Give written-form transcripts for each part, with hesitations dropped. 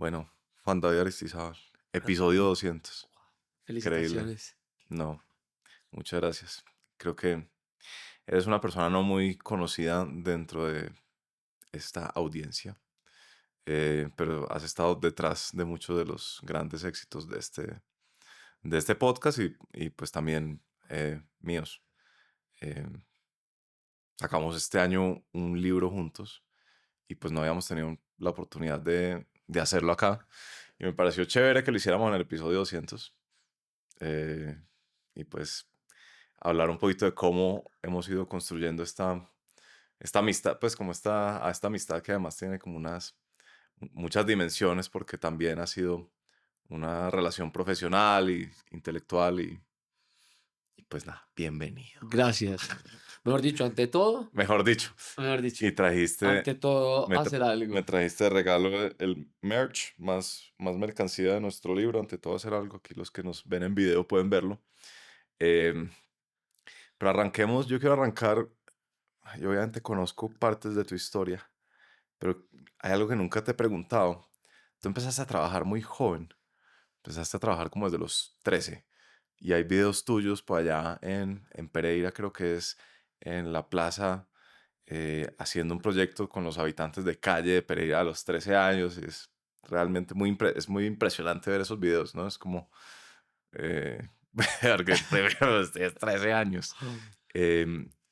Bueno, Juan David Aristizábal, episodio 200. Increíble. Felicitaciones. No, muchas gracias. Creo que eres una persona no muy conocida dentro de esta audiencia, pero has estado detrás de muchos de los grandes éxitos de este podcast y pues también míos. Eh, Sacamos este año un libro juntos y pues no habíamos tenido la oportunidad de hacerlo acá. Y me pareció chévere que lo hiciéramos en el episodio 200. eh, y pues hablar un poquito de cómo hemos ido construyendo esta amistad, pues como esta amistad que además tiene como muchas dimensiones porque también ha sido una relación profesional y intelectual y pues nada, bienvenido. Gracias. Mejor dicho, ante todo, Mejor dicho, mejor dicho, y trajiste, ante todo, me, tra- hacer me algo. trajiste de regalo el merch, más mercancía de nuestro libro, ante todo hacer algo, aquí los que nos ven en video pueden verlo. Em, pero arranquemos, yo quiero arrancar, yo obviamente conozco partes de tu historia, pero hay algo que nunca te he preguntado. Tú empezaste a trabajar muy joven, empezaste a trabajar como desde los 13 y hay videos tuyos por allá en Pereira, creo que es en la plaza, haciendo un proyecto con los habitantes de calle de Pereira a los 13 años. Y es realmente es muy impresionante ver esos videos, ¿no? Es como, eh, porque primero tienes 13 años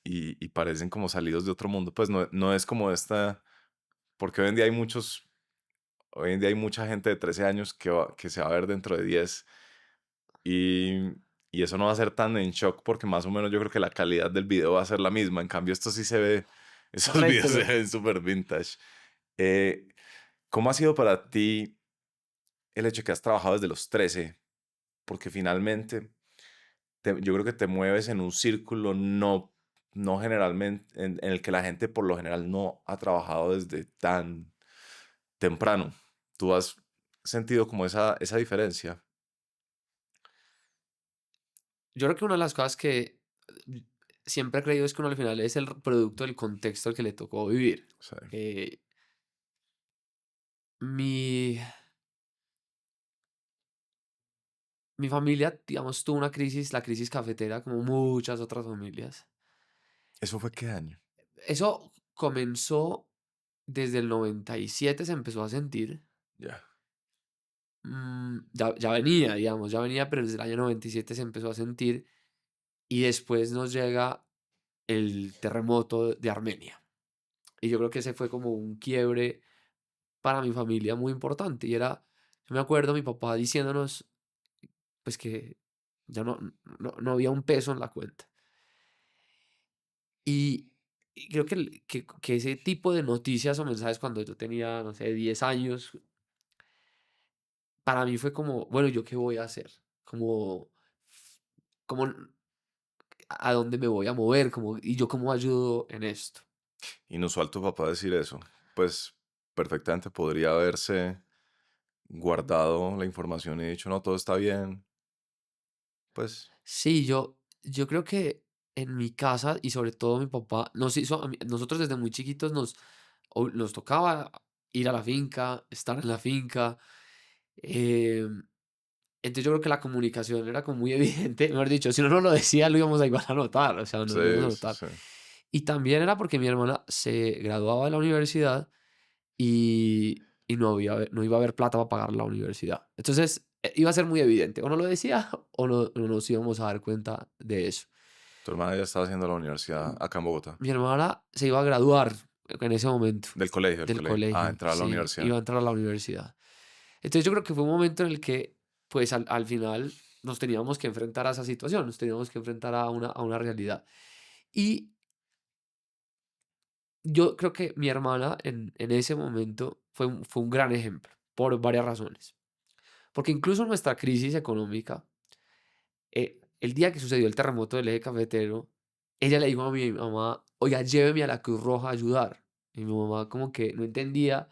y parecen como salidos de otro mundo. Pues no es como porque hoy en día hay mucha gente de 13 años que se va a ver dentro de 10 y, y eso no va a ser tan en shock porque más o menos yo creo que la calidad del video va a ser la misma. En cambio, esto sí se ve, esos videos se Retro. ven súper vintage. Eh, ¿Cómo ha sido para ti el hecho de que has trabajado desde los 13? Porque finalmente yo creo que te mueves en un círculo no generalmente, en el que la gente por lo general no ha trabajado desde tan temprano. ¿Tú has sentido como esa diferencia? Yo creo que una de las cosas que siempre he creído es que uno al final es el producto del contexto al que le tocó vivir. O sea, Eh, mi, mi familia, digamos, tuvo una crisis, la crisis cafetera, como muchas otras familias. ¿eso fue qué año? Eso comenzó desde el 97, se empezó a sentir. Ya. Ya venía, digamos, ya venía, pero desde el año 97 se empezó a sentir y después nos llega el terremoto de Armenia. Y yo creo que ese fue como un quiebre para mi familia muy importante. Y era, yo me acuerdo mi papá diciéndonos, pues que ya no había un peso en la cuenta. Y, y creo que, que ese tipo de noticias o mensajes cuando yo tenía, no sé, 10 años, para mí fue como, bueno, ¿yo qué voy a hacer? Como a dónde me voy a mover, como, y yo cómo ayudo en esto. Inusual tu papá decir eso. Pues perfectamente podría haberse guardado la información y dicho, no, todo está bien. Pues, Sí, yo creo que en mi casa y sobre todo mi papá nos hizo, nosotros desde muy chiquitos nos tocaba ir a la finca, estar en la finca. em, entonces yo creo que la comunicación era como muy evidente, mejor dicho, si uno no lo decía lo íbamos a igual a notar, o sea, lo íbamos a sí, sí, notar. sí. Y también era porque mi hermana se graduaba de la universidad y no iba a haber plata para pagar la universidad. Entonces, iba a ser muy evidente. O no lo decía o no nos íbamos a dar cuenta de eso. Tu hermana ya estaba haciendo la universidad Mm, acá en Bogotá. Mi hermana se iba a graduar en ese momento Del colegio, del del colegio. Ah, colegio, entrar a la sí, universidad. iba a entrar a la universidad. Entonces, yo creo que fue un momento en el que, pues, al final nos teníamos que enfrentar a esa situación, nos teníamos que enfrentar a una realidad. Y yo creo que mi hermana en ese momento fue un gran ejemplo, por varias razones. Porque incluso nuestra crisis económica, el día que sucedió el terremoto del eje cafetero, ella le dijo a mi mamá, oiga, lléveme a la Cruz Roja a ayudar. Y mi mamá como que no entendía.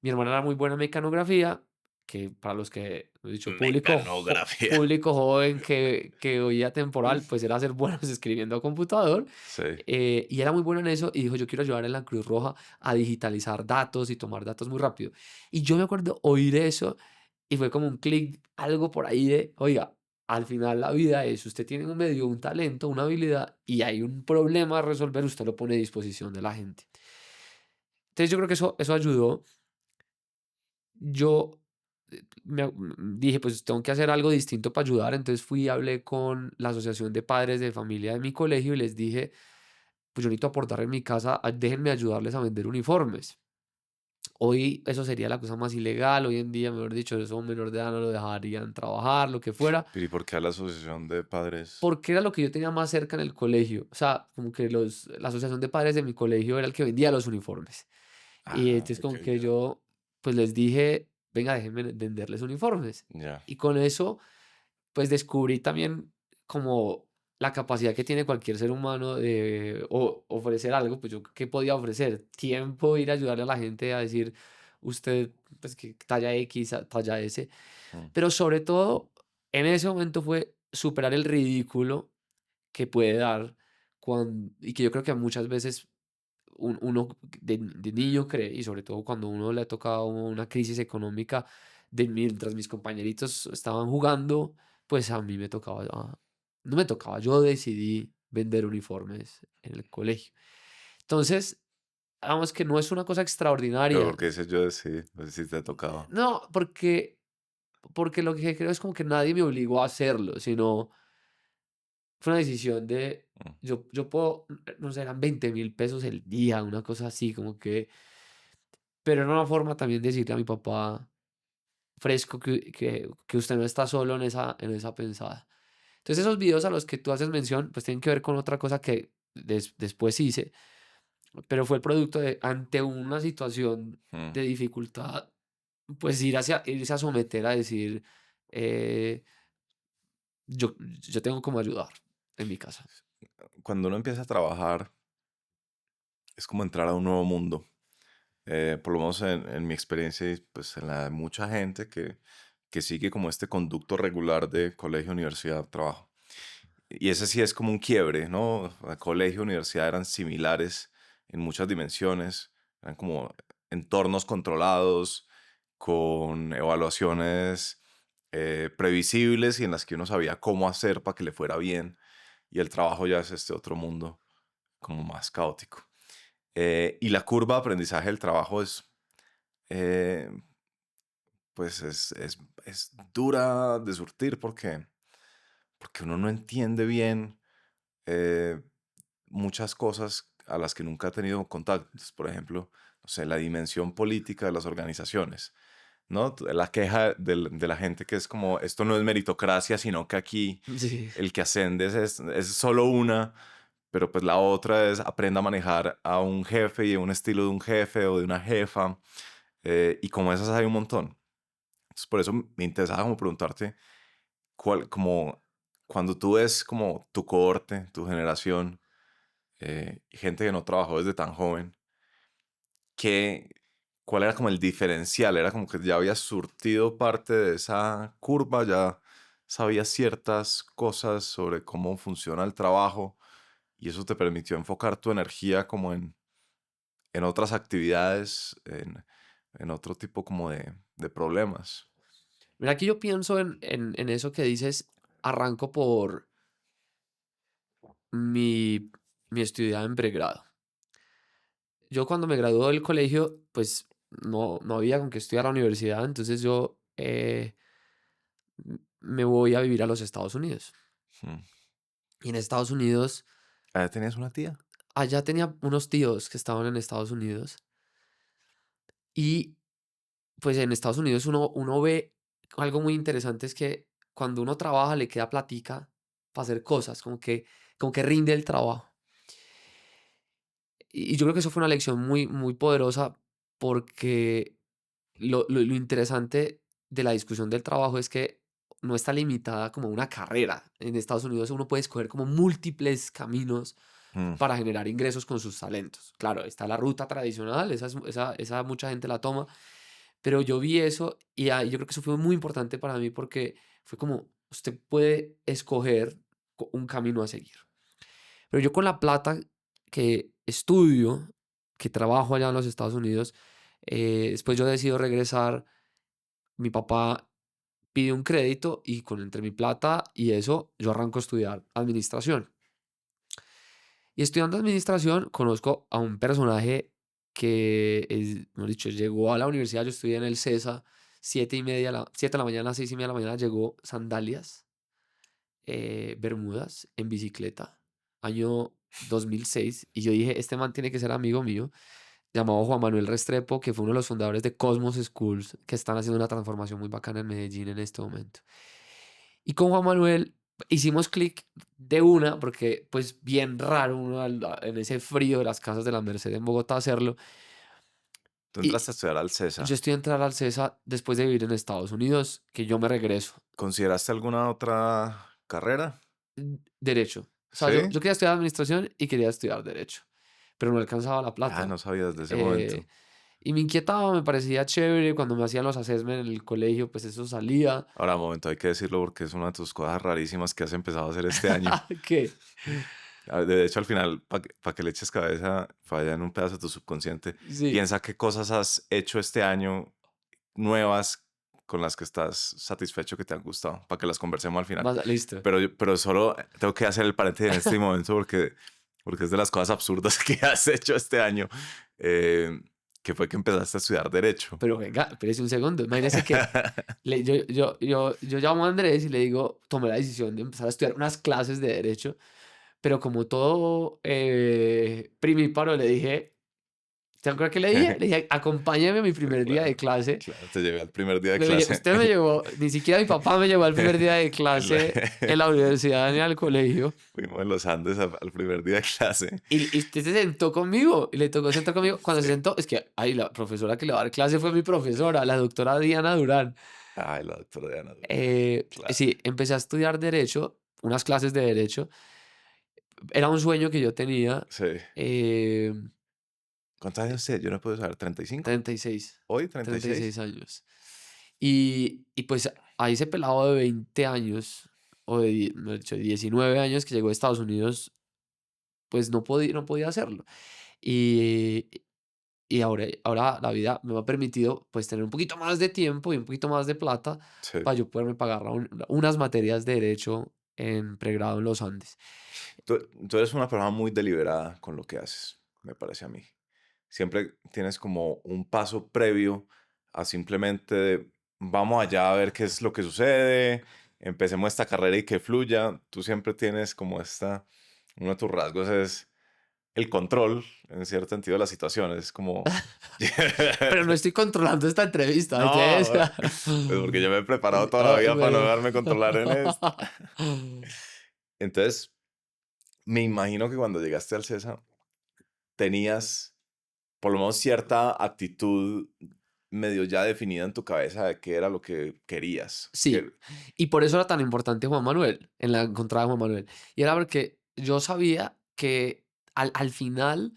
Mi hermana era muy buena en mecanografía, que para los que, he dicho, Mecanografía. público joven que oía temporal, pues era ser buenos escribiendo a computador. Sí. Y era muy bueno en eso y dijo, yo quiero ayudar en la Cruz Roja a digitalizar datos y tomar datos muy rápido. Y yo me acuerdo oír eso y fue como un clic, algo por ahí de, oiga, al final la vida es, usted tiene un medio, un talento, una habilidad y hay un problema a resolver, usted lo pone a disposición de la gente. Entonces yo creo que eso ayudó. Yo dije, pues tengo que hacer algo distinto para ayudar. Entonces fui y hablé con la Asociación de Padres de Familia de mi colegio y les dije, pues yo necesito aportar en mi casa, déjenme ayudarles a vender uniformes. Hoy eso sería la cosa más ilegal, hoy en día, mejor dicho, eso a un menor de edad no lo dejarían trabajar, lo que fuera, Pero ¿y por qué a la asociación de padres? porque era lo que yo tenía más cerca en el colegio. O sea, como que la Asociación de Padres de mi colegio era el que vendía los uniformes. Y Ah, entonces ok, como que ya. yo, pues les dije, venga, déjenme venderles uniformes. Ya. Y con eso, pues descubrí también como la capacidad que tiene cualquier ser humano de ofrecer algo, pues yo qué podía ofrecer, tiempo, ir a ayudarle a la gente a decir, usted, pues que talla X, talla S, Mm. pero sobre todo en ese momento fue superar el ridículo que puede dar y que yo creo que muchas veces uno de niño cree, y sobre todo cuando uno le ha tocado una crisis económica, de mientras mis compañeritos estaban jugando, pues a mí me tocaba, no me tocaba, yo decidí vender uniformes en el colegio. Entonces, vamos que no es una cosa Pero extraordinaria. porque ese yo decidí, pues sí te tocaba. No, porque lo que creo es como que nadie me obligó a hacerlo, sino fue una decisión de, Mm. yo puedo, no sé, eran 20.000 pesos el día, una cosa así, como que. Pero era una forma también de decirle a mi papá fresco que usted no está solo en esa pensada. Entonces, esos videos a los que tú haces mención, pues tienen que ver con otra cosa que después hice, pero fue el producto de, ante una situación Mm. de dificultad, pues irse a someter a decir, eh, yo tengo como ayudar en mi casa. Cuando uno empieza a trabajar, es como entrar a un nuevo mundo. Por lo menos en mi experiencia y pues en la de mucha gente que sigue como este conducto regular de colegio, universidad, trabajo. Y ese sí es como un quiebre, ¿no? Colegio, universidad eran similares en muchas dimensiones, eran como entornos controlados, con evaluaciones previsibles y en las que uno sabía cómo hacer para que le fuera bien. Y el trabajo ya es este otro mundo como más caótico. Y la curva de aprendizaje del trabajo eh, pues es dura de surtir porque uno no entiende bien eh, muchas cosas a las que nunca ha tenido contacto. Entonces, por ejemplo, no sé, la dimensión política de las organizaciones, ¿no? La queja de la gente que es como, esto no es meritocracia, sino que aquí Sí. el que ascendes es solo una, pero pues la otra es aprenda a manejar a un jefe y a un estilo de un jefe o de una jefa, y como esas hay un montón. Entonces, por eso me interesaba como preguntarte, como cuando tú ves como tu cohorte, tu generación, y gente que no trabajó desde tan joven, ¿qué, cuál era como el diferencial? Era como que ya habías surtido parte de esa curva, ya sabías ciertas cosas sobre cómo funciona el trabajo y eso te permitió enfocar tu energía como en otras actividades, en otro tipo como de problemas. Mira, aquí yo pienso en eso que dices, arranco por mi, mi estudiada en pregrado. Yo cuando me gradué del colegio, pues no había con qué estudiar a la universidad, entonces yo me voy a vivir a los Estados Unidos. Mm. Y en Estados Unidos, Ah, ¿tenías una tía? allá tenía unos tíos que estaban en Estados Unidos y pues en Estados Unidos uno ve algo muy interesante es que cuando uno trabaja le queda platica para hacer cosas, como que rinde el trabajo. Y yo creo que eso fue una lección muy, muy poderosa porque lo interesante de la discusión del trabajo es que no está limitada como a una carrera. En Estados Unidos uno puede escoger como múltiples caminos Mm. para generar ingresos con sus talentos. Claro, está la ruta tradicional, esa mucha gente la toma, Pero yo vi eso y yo creo que eso fue muy importante para mí porque fue como, usted puede escoger un camino a seguir. Pero yo con la plata que estudio, que trabajo allá en los Estados Unidos, después yo decido regresar, mi papá pide un crédito y con entre mi plata y eso yo arranco a estudiar administración. Y estudiando administración conozco a un personaje que, mejor dicho, llegó a la universidad, yo estudié en el CESA, 7:30, 7 de la mañana, 6:30 de la mañana, llegó sandalias, bermudas, en bicicleta, año 2006, y yo dije, este man tiene que ser amigo mío, llamado Juan Manuel Restrepo, que fue uno de los fundadores de Cosmos Schools, que están haciendo una transformación muy bacana en Medellín en este momento. Y con Juan Manuel hicimos clic de una, porque pues bien raro uno en ese frío de las casas de la Merced en Bogotá hacerlo. Tú entraste Y a estudiar al yo CESA. estoy a entrar al CESA después de vivir en Estados Unidos, que yo me regreso. ¿Consideraste alguna otra carrera? Derecho. O sea, yo, Sí. yo quería estudiar administración y quería estudiar derecho, pero no alcanzaba la Ah, plata. no sabías de ese eh, momento. y me inquietaba, me parecía chévere. Cuando me hacían los assessment en el colegio, pues eso salía. Ahora, un momento, hay que decirlo porque es una de tus cosas rarísimas que has empezado a hacer este año. ¿Qué? De hecho, al final, para que le eches cabeza, falla en un pedazo de tu subconsciente. Sí. Piensa qué cosas has hecho este año nuevas con las que estás satisfecho que te han gustado, para que las conversemos al final. Listo. Pero solo tengo que hacer el paréntesis en este momento porque es de las cosas absurdas que has hecho este año, eh, que fue que empezaste a estudiar Derecho. Pero venga, espérese un segundo. Imagínese que yo llamo a Andrés y le digo, tomé la decisión de empezar a estudiar unas clases de derecho, pero como todo primíparo le dije, ¿te acuerdas que le dije? Le dije, acompáñame a mi primer día de Claro, clase. claro, te llevé al primer día de Le dije, clase. usted me llevó, ni siquiera mi papá me llevó al primer día de El- clase en la universidad ni al colegio. Fuimos en los Andes al primer día de clase. Y usted se sentó conmigo y le tocó sentar conmigo. Cuando se Sí. sentó, es que, ay, la profesora que le va a dar clase fue mi profesora, la doctora Diana Durán. Ay, la doctora Diana Durán. Claro. Sí, empecé a estudiar derecho, unas clases de derecho. Era un sueño que yo tenía. Sí. eh, ¿Cuántos años tiene? Yo no puedo saber. ¿35? 36, ¿Hoy? ¿36? 36 años. Y pues a ese pelado de 20 años, o mejor dicho, de 19 años que llegó a Estados Unidos, pues no podía hacerlo. Y, y ahora la vida me ha permitido pues tener un poquito más de tiempo y un poquito más de plata Sí. para yo poderme pagar unas materias de derecho en pregrado en los Andes. Tú eres una persona muy deliberada con lo que haces, me parece a mí. Siempre tienes como un paso previo a simplemente vamos allá a ver qué es lo que sucede, empecemos esta carrera y que fluya. Tú siempre tienes como uno de tus rasgos es el control, en cierto sentido, de las situaciones. Es como... Pero no estoy controlando esta entrevista, No, ¿ves? pues porque yo me he preparado toda la Ah, vida para no bueno. dejarme controlar en esto. Entonces, me imagino que cuando llegaste al CESA tenías por lo menos cierta actitud medio ya definida en tu cabeza de qué era lo que querías. Sí, y por eso era tan importante Juan Manuel, en la encontrada de Juan Manuel. Y era porque yo sabía que al final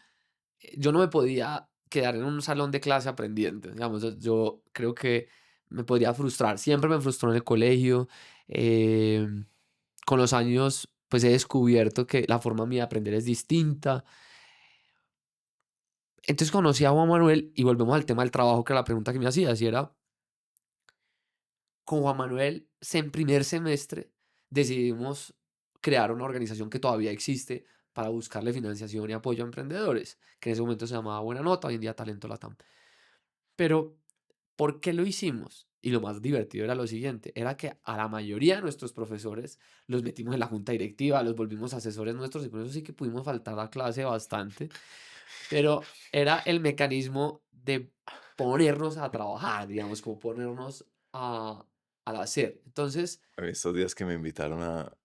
yo no me podía quedar en un salón de clase aprendiendo. Digamos, yo creo que me podría frustrar. Siempre me frustró en el colegio. Con los años, pues he descubierto que la forma mía de aprender es distinta. Entonces conocí a Juan Manuel y volvemos al tema del trabajo, que era la pregunta que me hacías, y era, con Juan Manuel, en primer semestre, decidimos crear una organización que todavía existe para buscarle financiación y apoyo a emprendedores, que en ese momento se llamaba Buena Nota, hoy en día Talento Latam. Pero, ¿por qué lo hicimos? Y lo más divertido era lo siguiente, era que a la mayoría de nuestros profesores los metimos en la junta directiva, los volvimos asesores nuestros y por eso sí que pudimos faltar a clase bastante, pero era el mecanismo de ponernos a trabajar, digamos, como ponernos a, al hacer. Entonces, A mí estos días que me invitaron a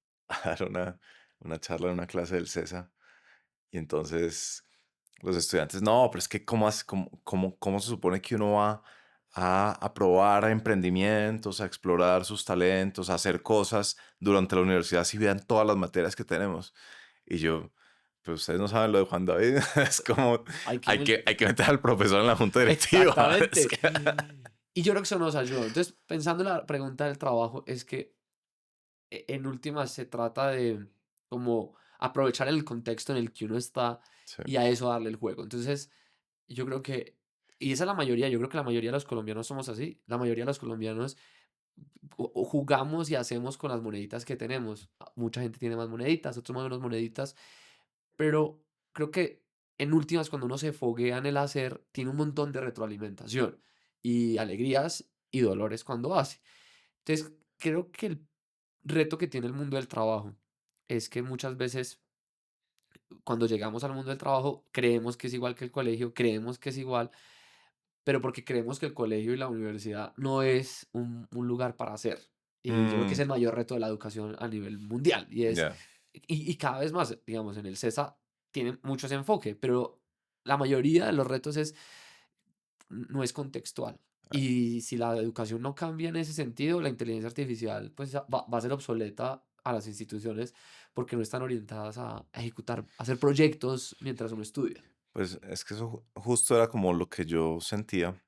dar una charla en una clase del CESA y entonces los estudiantes, no, pero es que cómo se supone que uno va a probar emprendimientos, a explorar sus talentos, a hacer cosas durante la universidad si vean todas las materias que tenemos. Y yo, pues ustedes no saben lo de Juan David, es como hay que... hay que meter al profesor en la junta directiva. Es Exactamente. que- Y yo creo que eso nos ayudó. Entonces, pensando en la pregunta del trabajo, es que en últimas se trata de como aprovechar el contexto en el que uno está Sí. y a eso darle el juego. Entonces, yo creo que, y esa es la mayoría, yo creo que la mayoría de los colombianos somos así. La mayoría de los colombianos o jugamos y hacemos con las moneditas que tenemos. Mucha gente tiene más moneditas, otros menos moneditas, pero creo que en últimas, cuando uno se foguea en el hacer, tiene un montón de retroalimentación y alegrías y dolores cuando hace. Entonces, creo que el reto que tiene el mundo del trabajo es que muchas veces cuando llegamos al mundo del trabajo creemos que es igual que el colegio, creemos que es igual, pero porque creemos que el colegio y la universidad no es un lugar para hacer. Y yo creo que es Mm, el mayor reto de la educación a nivel mundial. ya. Y cada vez más, digamos, en el CESA tiene mucho ese enfoque, pero la mayoría de los retos no es contextual. Y si la educación no cambia en ese sentido, la inteligencia artificial pues va a ser obsoleta a las instituciones porque no están orientadas a ejecutar, a hacer proyectos mientras uno estudia. Pues es que eso justo era como lo que yo sentía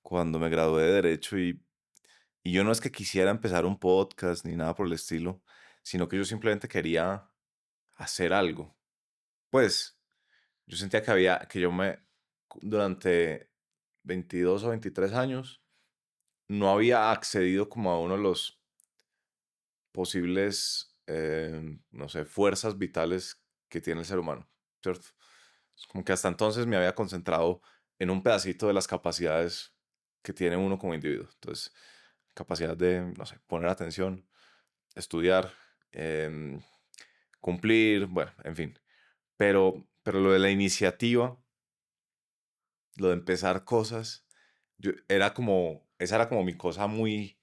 cuando me gradué de Derecho y yo no es que quisiera empezar un podcast ni nada por el estilo, sino que yo simplemente quería hacer algo. Pues yo sentía que que durante 22 o 23 años, no había accedido como a uno de los posibles, no sé, fuerzas vitales que tiene el ser humano, ¿cierto? Es como que hasta entonces me había concentrado en un pedacito de las capacidades que tiene uno como individuo. Entonces, capacidad de, no sé, poner atención, estudiar, em, cumplir, bueno, en fin. Pero lo de la iniciativa, lo de empezar cosas, esa era como mi cosa muy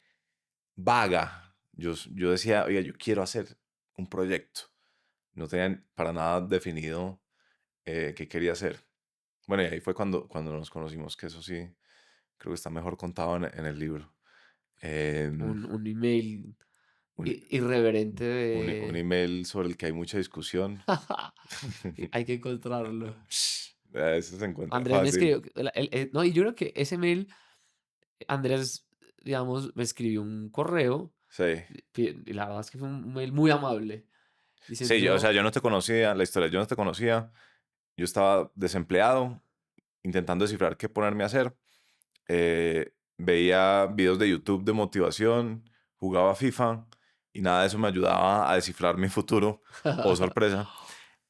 vaga. Yo decía, oiga, yo quiero hacer un proyecto. No tenía para nada definido qué quería hacer. Bueno, y ahí fue cuando nos conocimos, que eso sí, creo que está mejor contado en el libro. Em, Un email un, irreverente un de... email sobre el que hay mucha discusión. Hay que encontrarlo. Eso se encuentra Andrés me fácil. escribió, no, y yo creo que ese mail, Andrés, digamos, me escribió un correo, Sí. y la verdad es que fue un mail muy amable, Sí, o sea, diciendo, yo no te conocía, la historia, yo no te conocía. Yo estaba desempleado, intentando descifrar qué ponerme a hacer. Veía videos de YouTube de motivación, jugaba FIFA y nada de eso me ayudaba a descifrar mi futuro. Oh, sorpresa.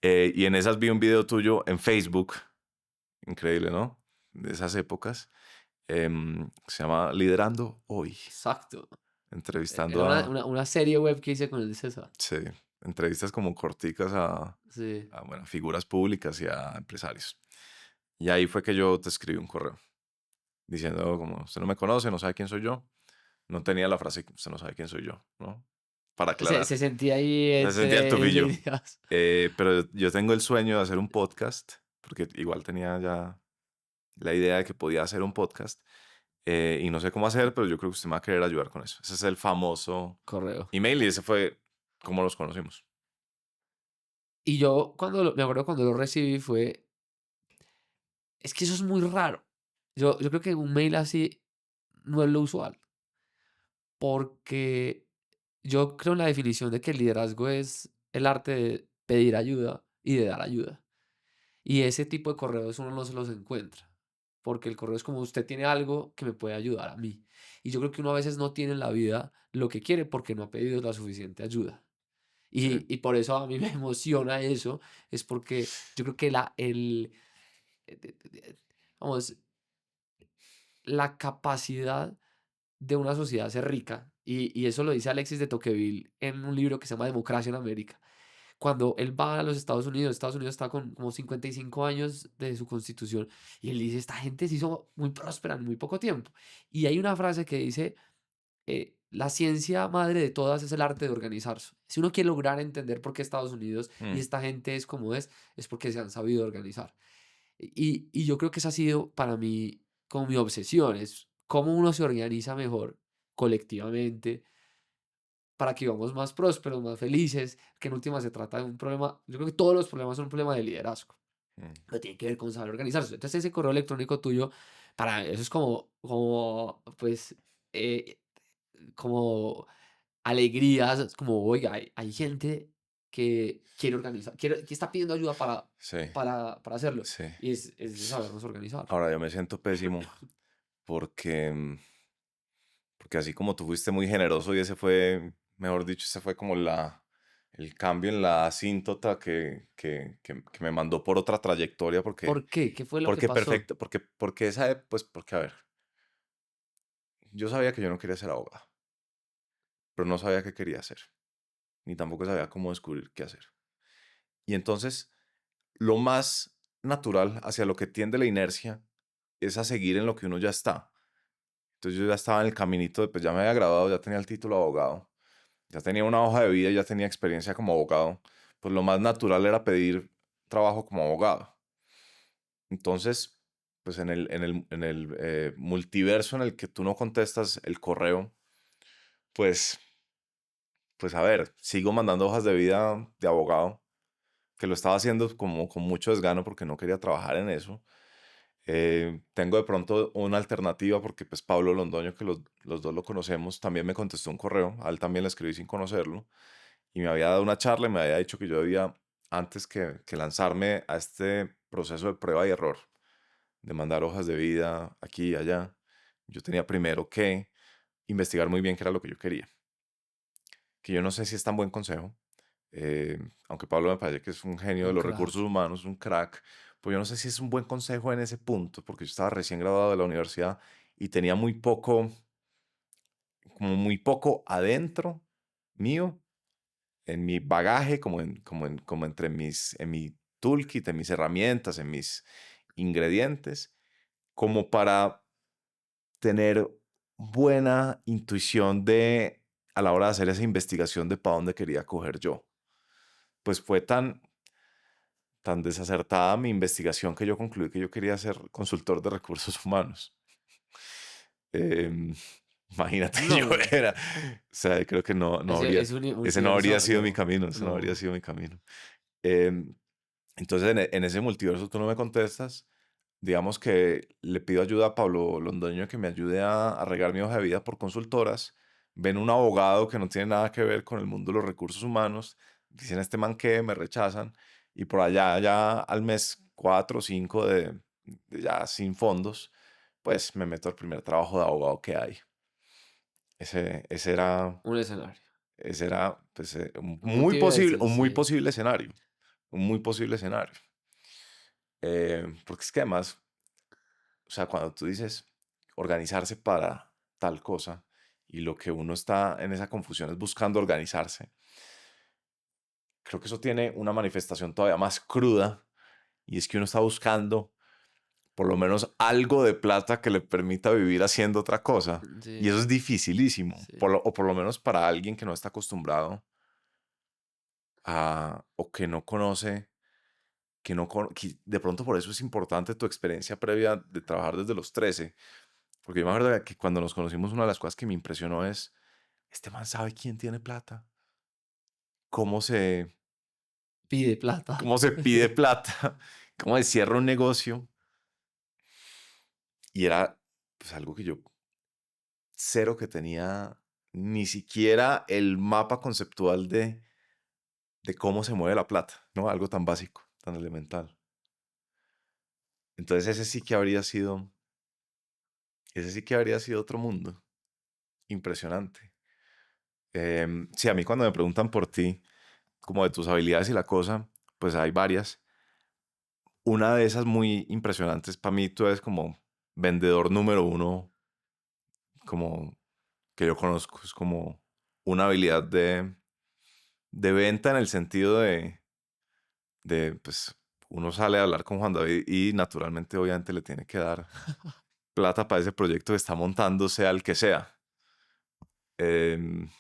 Y en esas vi un video tuyo en Facebook, increíble, ¿no? De esas épocas. Se llama Liderando Hoy, exacto, entrevistando era a, una serie web que hice con el César. sí, entrevistas como corticas Sí. bueno, figuras públicas y a empresarios. Y ahí fue que yo te escribí un correo diciendo como, usted no me conoce, no sabe quién soy yo. No tenía la frase, usted no sabe quién soy yo, ¿no? Para Se aclarar. sentía ahí Se sentía el entre tobillo. líneas. Pero yo tengo el sueño de hacer un podcast, porque igual tenía ya la idea de que podía hacer un podcast. Y no sé cómo hacer, pero yo creo que usted me va a querer ayudar con eso. Ese es el famoso Correo. email y ese fue como los conocimos. Y yo me acuerdo cuando lo recibí fue, es que eso es muy raro. Yo creo que un mail así no es lo usual, porque yo creo en la definición de que el liderazgo es el arte de pedir ayuda y de dar ayuda. Y ese tipo de correos uno no se los encuentra, porque el correo es como usted tiene algo que me puede ayudar a mí. Y yo creo que uno a veces no tiene en la vida lo que quiere porque no ha pedido la suficiente ayuda. Sí. Y por eso a mí me emociona eso, es porque yo creo que vamos, la capacidad de una sociedad ser rica, y eso lo dice Alexis de Tocqueville en un libro que se llama Democracia en América. Cuando él va a los Estados Unidos está con como 55 años de su constitución, y él dice, esta gente se hizo muy próspera en muy poco tiempo. Y hay una frase que dice, la ciencia madre de todas es el arte de organizarse. Si uno quiere lograr entender por qué Estados Unidos y Mm, esta gente es como es porque se han sabido organizar. Y yo creo que esa ha sido para mí como mi obsesión, es cómo uno se organiza mejor colectivamente para que vivamos más prósperos, más felices, que en última se trata de un problema, yo creo que todos los problemas son un problema de liderazgo, mm. pero tiene que ver con saber organizarse. Entonces ese correo electrónico tuyo para eso es como, pues, eh, como alegrías, es como, oiga, hay gente que quiere organizar, que está pidiendo ayuda para, Sí, para hacerlo. sí. Y es de sabernos organizar. Ahora yo me siento pésimo porque, porque así como tú fuiste muy generoso y ese fue, mejor dicho, ese fue como el cambio en la asíntota que me mandó por otra trayectoria ¿Por qué? ¿Qué fue lo que porque pasó? perfecto, porque esa, pues porque a ver, yo sabía que yo no quería ser abogado, pero no sabía qué quería hacer, ni tampoco sabía cómo descubrir qué hacer. Y entonces, lo más natural hacia lo que tiende la inercia es a seguir en lo que uno ya está. Entonces yo ya estaba en el caminito de, pues ya me había graduado, ya tenía el título de abogado, ya tenía una hoja de vida, ya tenía experiencia como abogado, pues lo más natural era pedir trabajo como abogado. Entonces, pues en el multiverso en el que tú no contestas el correo, pues, pues a ver, sigo mandando hojas de vida de abogado, que lo estaba haciendo como con mucho desgano porque no quería trabajar en eso. Tengo de pronto una alternativa porque pues Pablo Londoño, que los dos lo conocemos, también me contestó un correo, a él también le escribí sin conocerlo, y me había dado una charla y me había dicho que yo debía, antes que lanzarme a este proceso de prueba y error, de mandar hojas de vida aquí y allá, yo tenía primero que investigar muy bien qué era lo que yo quería. Que yo no sé si es tan buen consejo, eh, aunque Pablo me parece que es un genio de Un los recursos crack. humanos, un crack, pues yo no sé si es un buen consejo en ese punto, porque yo estaba recién graduado de la universidad y tenía muy poco, como muy poco adentro mío, en mi bagaje, como entre en mi toolkit, en mis herramientas, en mis ingredientes, como para tener buena intuición de a la hora de hacer esa investigación de para dónde quería coger yo. Pues fue tan desacertada mi investigación que yo concluí que yo quería ser consultor de recursos humanos. Em, Imagínate yo No, era, o sea, creo que no ese habría, es un ese no habría multiverso, sido mi no, camino, ese no habría no. sido mi camino. Em, entonces, en ese multiverso tú no me contestas, digamos que le pido ayuda a Pablo Londoño que me ayude a regar mi hoja de vida por consultoras, ven un abogado que no tiene nada que ver con el mundo de los recursos humanos, dicen este man que me rechazan, y por allá ya al mes 4 o 5 de ya sin fondos, pues me meto al primer trabajo de abogado que hay. Ese era, Un escenario. ese era pues, Un multiverso, un muy sí. posible escenario, un muy posible escenario. Porque es que además, o sea, cuando tú dices organizarse para tal cosa y lo que uno está en esa confusión es buscando organizarse, creo que eso tiene una manifestación todavía más cruda y es que uno está buscando por lo menos algo de plata que le permita vivir haciendo otra cosa. Y eso Sí, es dificilísimo, sí. o por lo menos para alguien que no está acostumbrado a, o que no conoce, que de pronto por eso es importante tu experiencia previa de trabajar desde los 13. Porque yo me acuerdo que cuando nos conocimos, una de las cosas que me impresionó es, este man sabe quién tiene plata, cómo se, Pide plata. cómo se pide plata, cómo se cierra un negocio. Y era pues algo que yo cero que tenía ni siquiera el mapa conceptual de cómo se mueve la plata, ¿no? Algo tan básico, tan elemental. Entonces ese sí que habría sido otro mundo, impresionante. Sí, a mí cuando me preguntan por ti, como de tus habilidades y la cosa, pues hay varias. Una de esas muy impresionantes para mí, tú eres como vendedor número uno, como que yo conozco, es como una habilidad de venta en el sentido pues, uno sale a hablar con Juan David y naturalmente, obviamente, le tiene que dar plata para ese proyecto que está montando, sea el que sea. Em,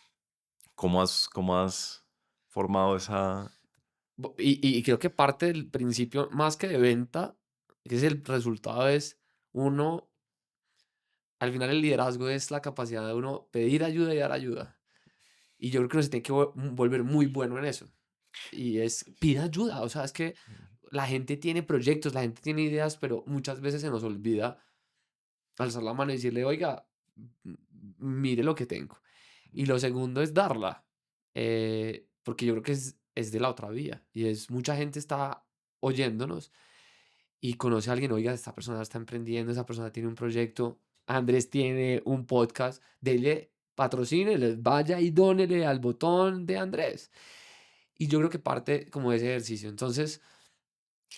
cómo has formado esa... Y creo que parte del principio, más que de venta, que es el resultado, es uno, al final el liderazgo es la capacidad de uno pedir ayuda y dar ayuda. Y yo creo que uno se tiene que volver muy bueno en eso. Y es, pida ayuda. O sea, es que la gente tiene proyectos, la gente tiene ideas, pero muchas veces se nos olvida alzar la mano y decirle, oiga, m- mire lo que tengo. Y lo segundo es darla, porque yo creo que es de la otra vía y es mucha gente está oyéndonos y conoce a alguien, oiga, esta persona está emprendiendo, esa persona tiene un proyecto, Andrés tiene un podcast, dele, patrocínele, vaya y dónele al botón de Andrés. Y yo creo que parte como de ese ejercicio. Entonces,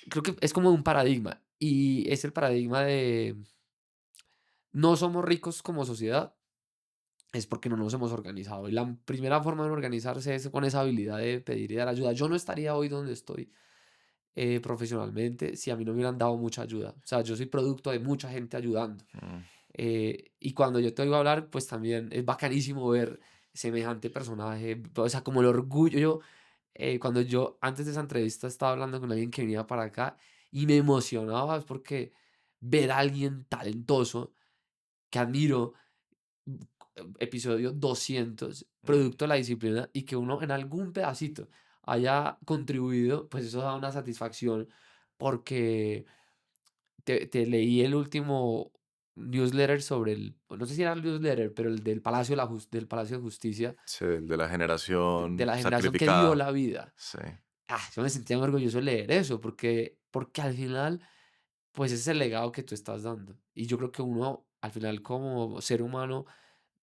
creo que es como un paradigma y es el paradigma de no somos ricos como sociedad, es porque no nos hemos organizado. Y la primera forma de organizarse es con esa habilidad de pedir y dar ayuda. Yo no estaría hoy donde estoy profesionalmente si a mí no me hubieran dado mucha ayuda. O sea, yo soy producto de mucha gente ayudando. Mm, Y cuando yo te oigo hablar, pues también es bacanísimo ver semejante personaje, o sea, como el orgullo. Cuando yo antes de esa entrevista estaba hablando con alguien que venía para acá y me emocionaba, es porque ver a alguien talentoso que admiro, mm, episodio 200 mm. producto de la disciplina, y que uno en algún pedacito haya contribuido, pues eso da una satisfacción porque te leí el último newsletter sobre no sé si era el newsletter, pero el del Palacio del Palacio de Justicia, Sí, el de la de generación la generación que dio sacrificada. la vida. Sí. Yo me sentía muy orgulloso de leer eso, porque al final, pues ese es el legado que tú estás dando. Y yo creo que uno, al final, como ser humano,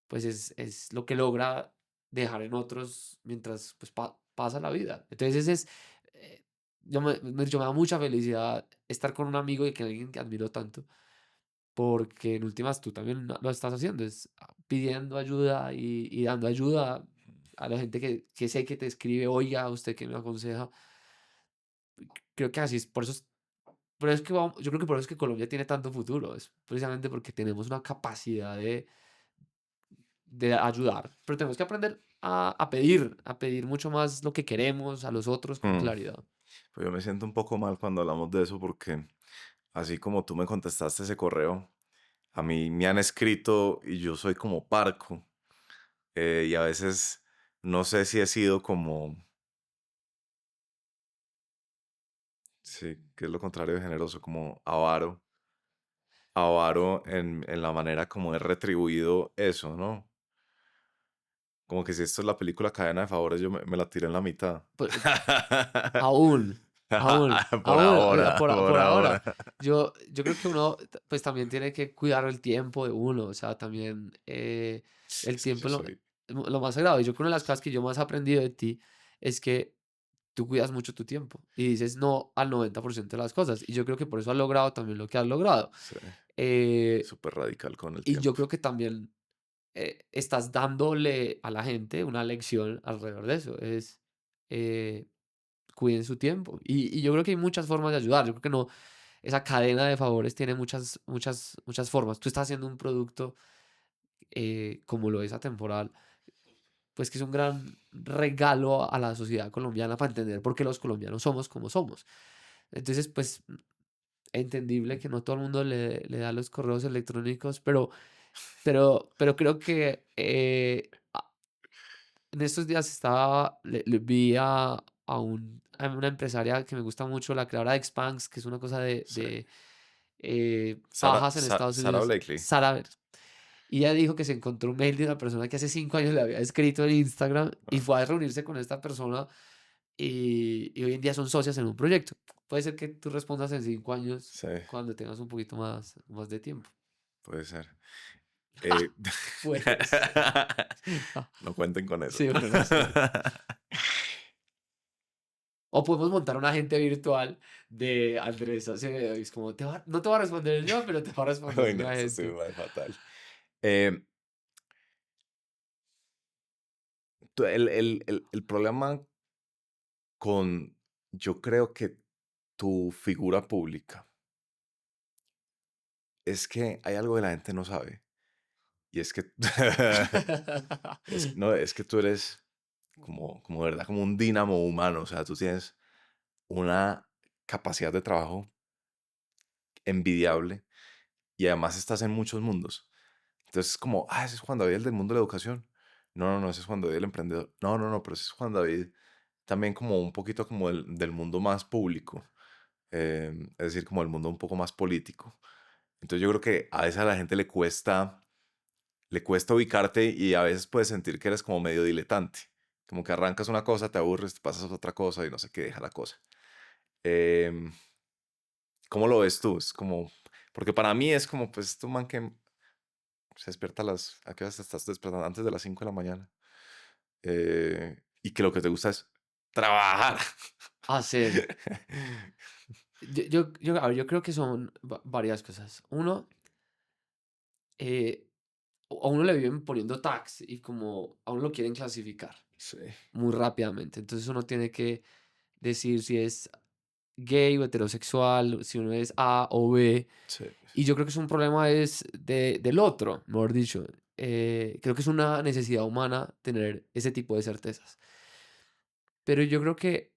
pues es lo que logra dejar en otros mientras pues, pasa la vida. Entonces, eh, yo me da mucha felicidad estar con un amigo y que alguien que admiro tanto, porque en últimas tú también lo estás haciendo, es pidiendo ayuda y dando ayuda a la gente que sé que te escribe, oiga, usted que me aconseja. Creo que así es, por eso es que yo creo que por eso es que Colombia tiene tanto futuro, es precisamente porque tenemos una capacidad de ayudar, pero tenemos que aprender a pedir mucho más lo que queremos a los otros con Mm. claridad. Pues yo me siento un poco mal cuando hablamos de eso porque así como tú me contestaste ese correo, a mí me han escrito y yo soy como parco, y a veces no sé si he sido como, sí, que es lo contrario de generoso, como avaro, avaro en la manera como he retribuido eso, ¿no? Como que si esto es la película Cadena de Favores, yo me la tiré en la mitad. Pues, aún, Por ahora, por por ahora. ahora. Yo creo que uno, pues también tiene que cuidar el tiempo de uno, o sea, también el Es que tiempo yo es soy... lo más sagrado. Y yo creo que una de las cosas que yo más he aprendido de ti es que tú cuidas mucho tu tiempo y dices no al 90% de las cosas. Y yo creo que por eso has logrado también lo que has logrado. Sí, Eh, súper radical con el y yo tiempo. creo que también estás dándole a la gente una lección alrededor de eso. Eh, Cuiden su tiempo. Y yo creo que hay muchas formas de ayudar. Yo creo que no, esa cadena de favores tiene muchas, muchas, muchas formas. Tú estás haciendo un producto como lo es Atemporal, pues que es un gran regalo a la sociedad colombiana para entender por qué los colombianos somos como somos. Entonces, pues, entendible que no todo el mundo le da los correos electrónicos, pero creo que en estos días le vi a una empresaria que me gusta mucho, la creadora de Xpangs, que es una cosa Sí. de Sarah, fajas en Estados Sarah Unidos, Blakely. Sara Ver. Y ella dijo que se encontró un mail de una persona que hace 5 años le había escrito en Instagram y Ah, fue a reunirse con esta persona y hoy en día son socias en un proyecto. Puede ser que tú respondas en 5 años sí, cuando tengas un poquito más de tiempo. puede ser. Eh, Pues, ah, no cuenten con eso. sí, bueno, no sé. O podemos montar un agente virtual de Andrés Acevedo. Y es como, no te va a responder yo, pero te va a responder Uy, mi no, eso sí agente. me va fatal. Eh, el problema con, yo creo que tu figura pública es que hay algo que la gente no sabe. Y es que, no, es que tú eres como de verdad, como un dínamo humano. O sea, tú tienes una capacidad de trabajo envidiable y además estás en muchos mundos. Entonces, como, ese es Juan David, el del mundo de la educación. No, no, no, ese es Juan David, el emprendedor. No, no, no, pero ese es Juan David también como un poquito como del mundo más público. Es decir, como el mundo un poco más político. Entonces yo creo que a veces a la gente le cuesta ubicarte y a veces puedes sentir que eres como medio diletante. Como que arrancas una cosa, te aburres, te pasas a otra cosa y no sé qué, deja la cosa. Em, ¿Cómo lo ves tú? Es como, porque para mí es como, pues, tu man que se despierta ¿a qué horas te estás despertando? Antes de las 5 de la mañana. Y que lo que te gusta es trabajar. Hacer. A ver, yo creo que son varias cosas. Uno, eh, a uno le viven poniendo tags y como a uno lo quieren clasificar Sí, muy rápidamente. Entonces uno tiene que decir si es gay o heterosexual, si uno es A o B. sí, Y yo creo que es un problema es del otro, mejor dicho. Creo que es una necesidad humana tener ese tipo de certezas. Pero yo creo que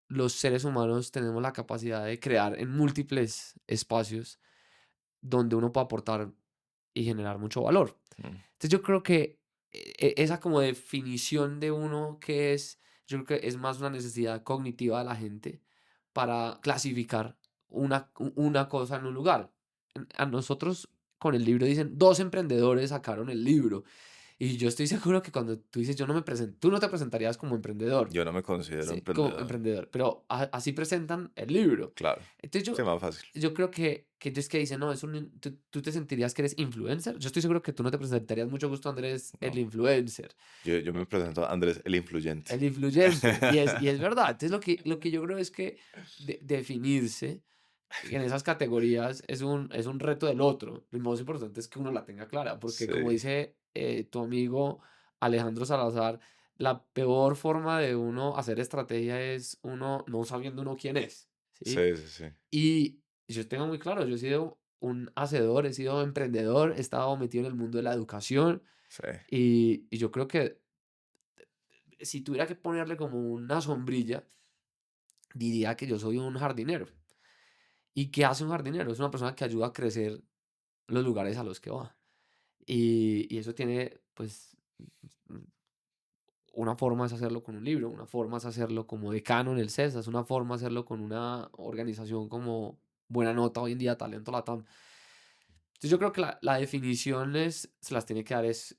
los seres humanos tenemos la capacidad de crear en múltiples espacios donde uno puede aportar y generar mucho valor. mm, Entonces yo creo que esa como definición de uno que es, yo creo que es más una necesidad cognitiva de la gente para clasificar una cosa en un lugar. A nosotros con el libro dicen, dos emprendedores sacaron el libro. Y yo estoy seguro que cuando tú dices, yo no me presento, tú no te presentarías como emprendedor. yo no me considero Sí, como emprendedor. emprendedor, pero así presentan el libro. Claro, Entonces sí, más fácil. yo creo que ellos que dicen, no, tú te sentirías que eres influencer. Yo estoy seguro que tú no te presentarías mucho gusto, Andrés, el No, influencer, yo me presento a Andrés el influyente. el influyente. Y es verdad. Entonces lo que yo creo es que definirse en esas categorías es un reto del otro. Lo más importante es que uno la tenga clara, porque como Sí, dice tu amigo Alejandro Salazar, la peor forma de uno hacer estrategia es uno no sabiendo uno quién es, ¿sí? sí, sí, sí, Y yo tengo muy claro, yo he sido un hacedor, he sido emprendedor, he estado metido en el mundo de la educación sí, y yo creo que si tuviera que ponerle como una sombrilla, diría que yo soy un jardinero. ¿Y qué hace un jardinero? Es una persona que ayuda a crecer los lugares a los que va. Y eso tiene, pues, mm, una forma es hacerlo con un libro, una forma es hacerlo como decano en el CESAS, una forma es hacerlo con una organización como Buena Nota hoy en día, Talento Latam. Entonces yo creo que la definición se las tiene que dar es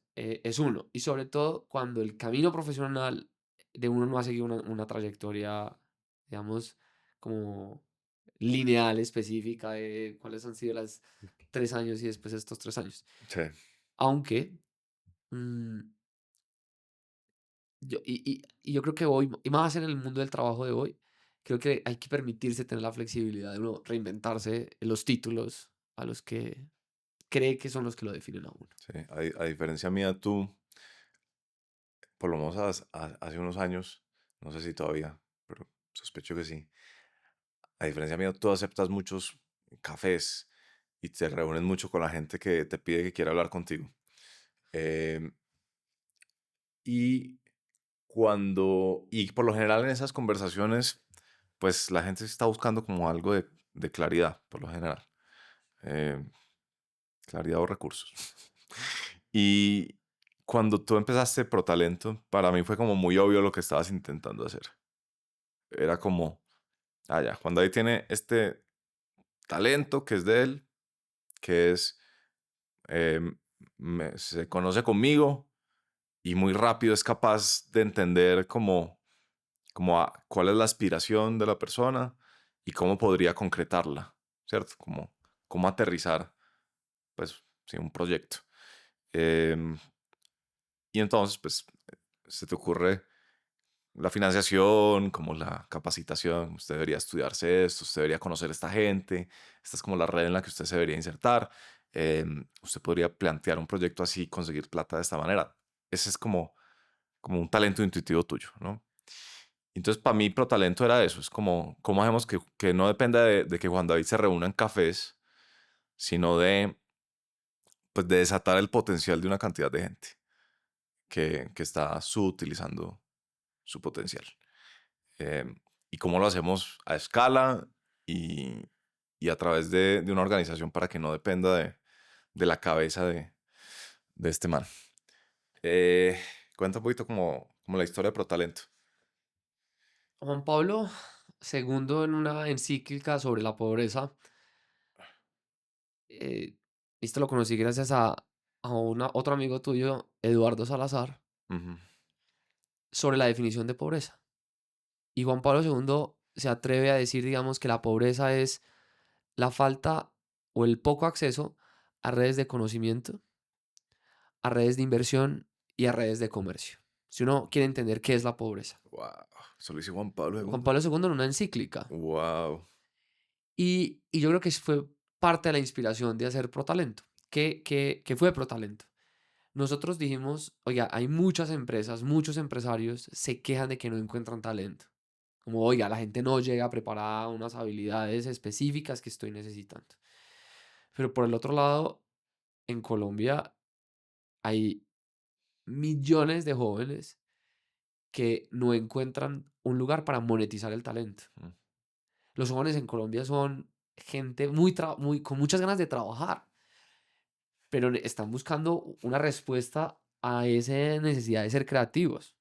uno. Y sobre todo cuando el camino profesional de uno no ha seguido una trayectoria, digamos, como lineal, específica de cuáles han sido las 3 años y después estos 3 años. sí. Aunque mm, y yo creo que hoy, y más en el mundo del trabajo de hoy, creo que hay que permitirse tener la flexibilidad de uno reinventarse en los títulos a los que cree que son los que lo definen a uno. Sí, a diferencia mía, tú, por lo menos hace unos años, no sé si todavía, pero sospecho que sí. A diferencia mía, tú aceptas muchos cafés y te reúnes mucho con la gente que te pide que quiera hablar contigo. Em, y y por lo general en esas conversaciones, pues la gente está buscando como algo de claridad, por lo general. Em, Claridad o recursos. Y cuando tú empezaste ProTalento, para mí fue como muy obvio lo que estabas intentando hacer. Era como, ah, ya, Juan David tiene este talento que es de él, que es, em, se conoce conmigo y muy rápido es capaz de entender cuál es la aspiración de la persona y cómo podría concretarla, ¿cierto? Como cómo aterrizar, pues, sí, un proyecto. Em, y entonces, pues, se te ocurre la financiación, como la capacitación, usted debería estudiarse esto, usted debería conocer a esta gente, esta es como la red en la que usted se debería insertar, usted podría plantear un proyecto así, conseguir plata de esta manera. Ese es como un talento intuitivo tuyo, ¿no? Entonces, para mí, ProTalento era eso, es como, ¿cómo hacemos que no dependa de que Juan David se reúna en cafés, sino pues, de desatar el potencial de una cantidad de gente que está subutilizando su potencial? Em, y cómo lo hacemos a escala y, y a través de una organización para que no dependa de la cabeza de este man. Eh, Cuenta un poquito como la historia de ProTalento. Juan Pablo II en una encíclica sobre la pobreza eh, esto lo conocí gracias a otro amigo tuyo, Eduardo Salazar, Ujú. sobre la definición de pobreza. Y Juan Pablo II se atreve a decir, digamos, que la pobreza es la falta o el poco acceso a redes de conocimiento, a redes de inversión y a redes de comercio. Si uno quiere entender qué es la pobreza. Wow. Eso lo hizo Juan Pablo Juan II. Pablo II en una encíclica. Wow. Y yo creo que fue parte de la inspiración de hacer Protalento. ¿Qué fue Protalento? Nosotros dijimos, oiga, hay muchas empresas, muchos empresarios se quejan de que no encuentran talento. Como, oiga, la gente no llega preparada a unas habilidades específicas que estoy necesitando. Pero por el otro lado, en Colombia hay millones de jóvenes que no encuentran un lugar para monetizar el talento. Mm. Los jóvenes en Colombia son gente con muchas ganas de trabajar, pero están buscando una respuesta a esa necesidad de ser creativos.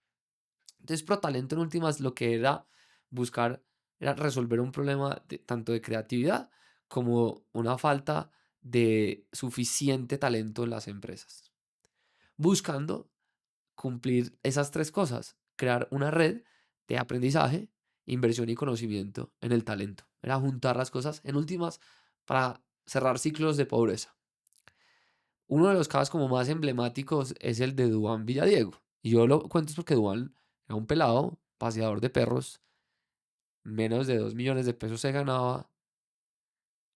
Entonces, ProTalento en últimas lo que era buscar era resolver un problema tanto de creatividad como una falta de suficiente talento en las empresas. Buscando cumplir esas tres cosas, crear una red de aprendizaje, inversión y conocimiento en el talento. Era juntar las cosas en últimas para cerrar ciclos de pobreza. Uno de los casos como más emblemáticos es el de Duván Villadiego. Y yo lo cuento es porque Duván era un pelado, paseador de perros, menos de 2 millones de pesos se ganaba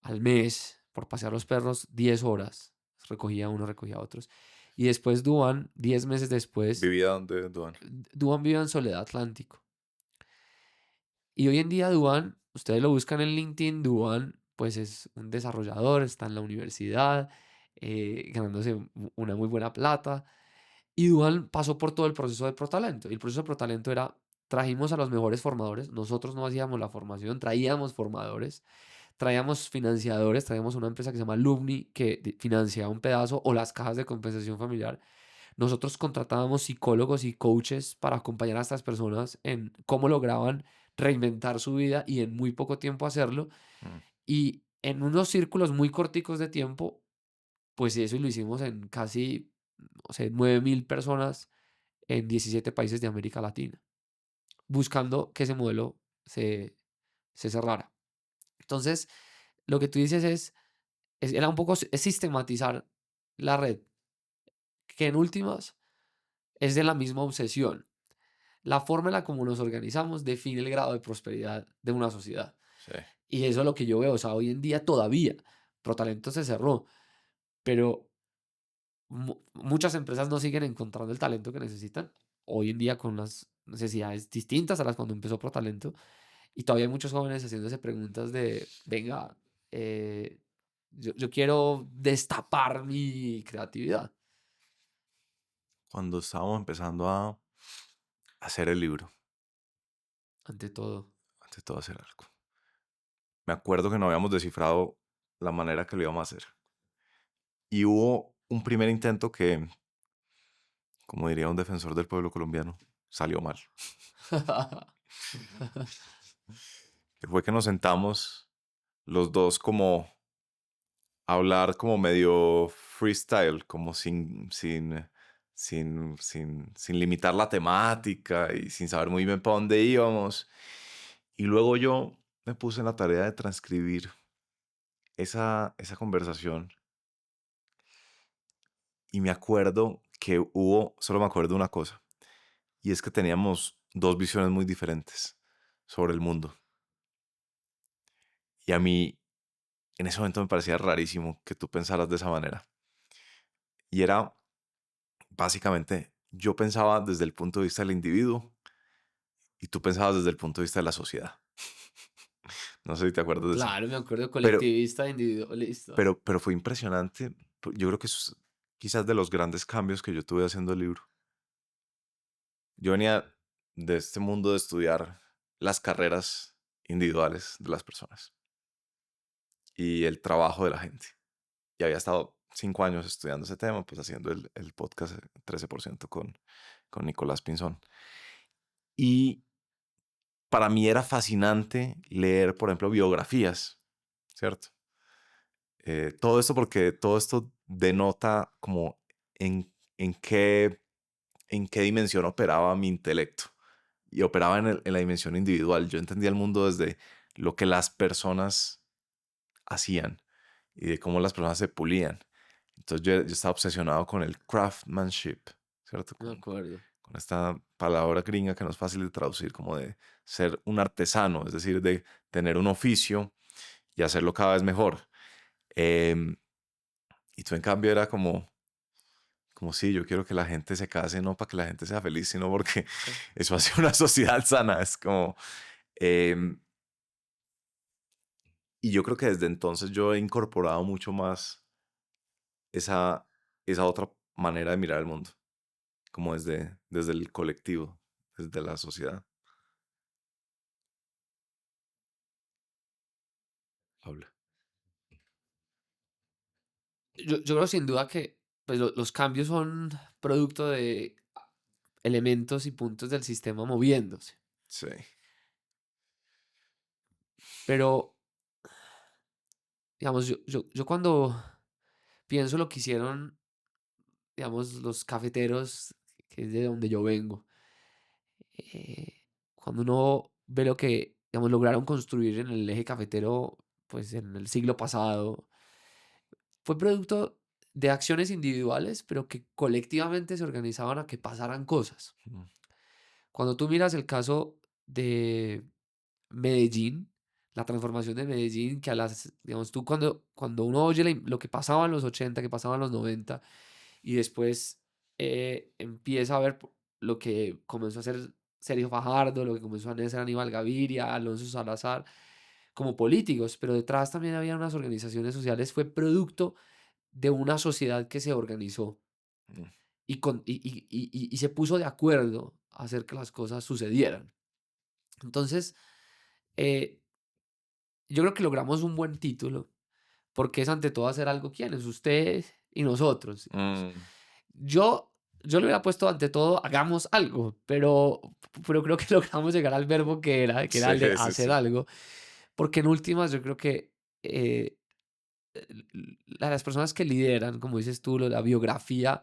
al mes por pasear los perros 10 horas. Recogía uno, recogía otros. Y después Duván, 10 meses después, ¿Vivía donde, Duan? Duván vivía en Soledad Atlántico. Y hoy en día Duván, ustedes lo buscan en LinkedIn, Duván pues es un desarrollador, está en la universidad, ganándose una muy buena plata. Y Dual pasó por todo el proceso de Protalento. Y el proceso de Protalento era, trajimos a los mejores formadores, nosotros no hacíamos la formación, traíamos formadores, traíamos financiadores, traíamos una empresa que se llama Lumni, que financiaba un pedazo, o las cajas de compensación familiar. Nosotros contratábamos psicólogos y coaches para acompañar a estas personas en cómo lograban reinventar su vida y en muy poco tiempo hacerlo. Mm. Y en unos círculos muy corticos de tiempo, pues eso lo hicimos en casi, no sé, 9.000 personas en 17 países de América Latina, buscando que ese modelo se cerrara. Entonces, lo que tú dices era un poco es sistematizar la red, que en últimas es de la misma obsesión. La forma en la como nos organizamos define el grado de prosperidad de una sociedad. Sí. Y eso es lo que yo veo. O sea, hoy en día todavía ProTalento se cerró, pero muchas empresas no siguen encontrando el talento que necesitan. Hoy en día con unas necesidades distintas a las cuando empezó ProTalento. Y todavía hay muchos jóvenes haciéndose preguntas de, venga, eh, yo quiero destapar mi creatividad Cuando estábamos empezando a hacer el libro, ante todo. antes de todo hacer algo, me acuerdo que no habíamos descifrado la manera que lo íbamos a hacer. Y hubo un primer intento que, como diría un defensor del pueblo colombiano, salió mal. Que fue que nos sentamos los dos como a hablar como medio freestyle, como sin limitar la temática y sin saber muy bien para dónde íbamos. Y luego yo me puse en la tarea de transcribir esa conversación y me acuerdo que solo me acuerdo de una cosa, y es que teníamos dos visiones muy diferentes sobre el mundo. Y a mí en ese momento me parecía rarísimo que tú pensaras de esa manera. Y era básicamente, yo pensaba desde el punto de vista del individuo y tú pensabas desde el punto de vista de la sociedad. No sé si te acuerdas de eso. Claro, me acuerdo Pero, colectivista, individualista. pero fue impresionante. Yo creo que es quizás de los grandes cambios que yo tuve haciendo el libro. Yo venía de este mundo de estudiar las carreras individuales de las personas y el trabajo de la gente. Y había estado 5 años estudiando ese tema, pues haciendo el podcast 13% con Nicolás Pinzón. Y para mí era fascinante leer, por ejemplo, biografías, ¿cierto? Todo esto porque todo esto denota como en qué, en qué dimensión operaba mi intelecto. Y operaba en la dimensión individual. Yo entendía el mundo desde lo que las personas hacían y de cómo las personas se pulían. Entonces yo estaba obsesionado con el craftsmanship, ¿cierto? De acuerdo. Con esta palabra gringa que no es fácil de traducir, como de ser un artesano, es decir, de tener un oficio y hacerlo cada vez mejor. Em, y tú en cambio era como sí, yo quiero que la gente se case, no para que la gente sea feliz, sino porque eso hace una sociedad sana. Es como... em, y yo creo que desde entonces yo he incorporado mucho más esa, esa otra manera de mirar el mundo, como desde el colectivo, desde la sociedad. Habla. Yo creo sin duda que pues, los cambios son producto de elementos y puntos del sistema moviéndose. Sí. Pero, digamos, yo cuando pienso lo que hicieron, digamos, los cafeteros, que es de donde yo vengo, cuando uno ve lo que, digamos, lograron construir en el eje cafetero, pues en el siglo pasado, fue producto de acciones individuales, pero que colectivamente se organizaban a que pasaran cosas. Mm, Cuando tú miras el caso de Medellín, la transformación de Medellín, que a las, digamos, tú cuando uno oye lo que pasaba en los 80, que pasaba en los 90, y después empieza a ver lo que comenzó a hacer Sergio Fajardo, lo que comenzó a hacer Aníbal Gaviria, Alonso Salazar, como políticos, pero detrás también había unas organizaciones sociales, fue producto de una sociedad que se organizó mm, y se puso de acuerdo a hacer que las cosas sucedieran. Entonces, eh, yo creo que logramos un buen título, porque es ante todo hacer algo, ¿quiénes? Usted y nosotros, digamos. mm. Yo, yo le hubiera puesto ante todo, hagamos algo, pero creo que logramos llegar al verbo que era Sí, el de sí, hacer sí. algo, porque en últimas yo creo que eh, las personas que lideran, como dices tú, la biografía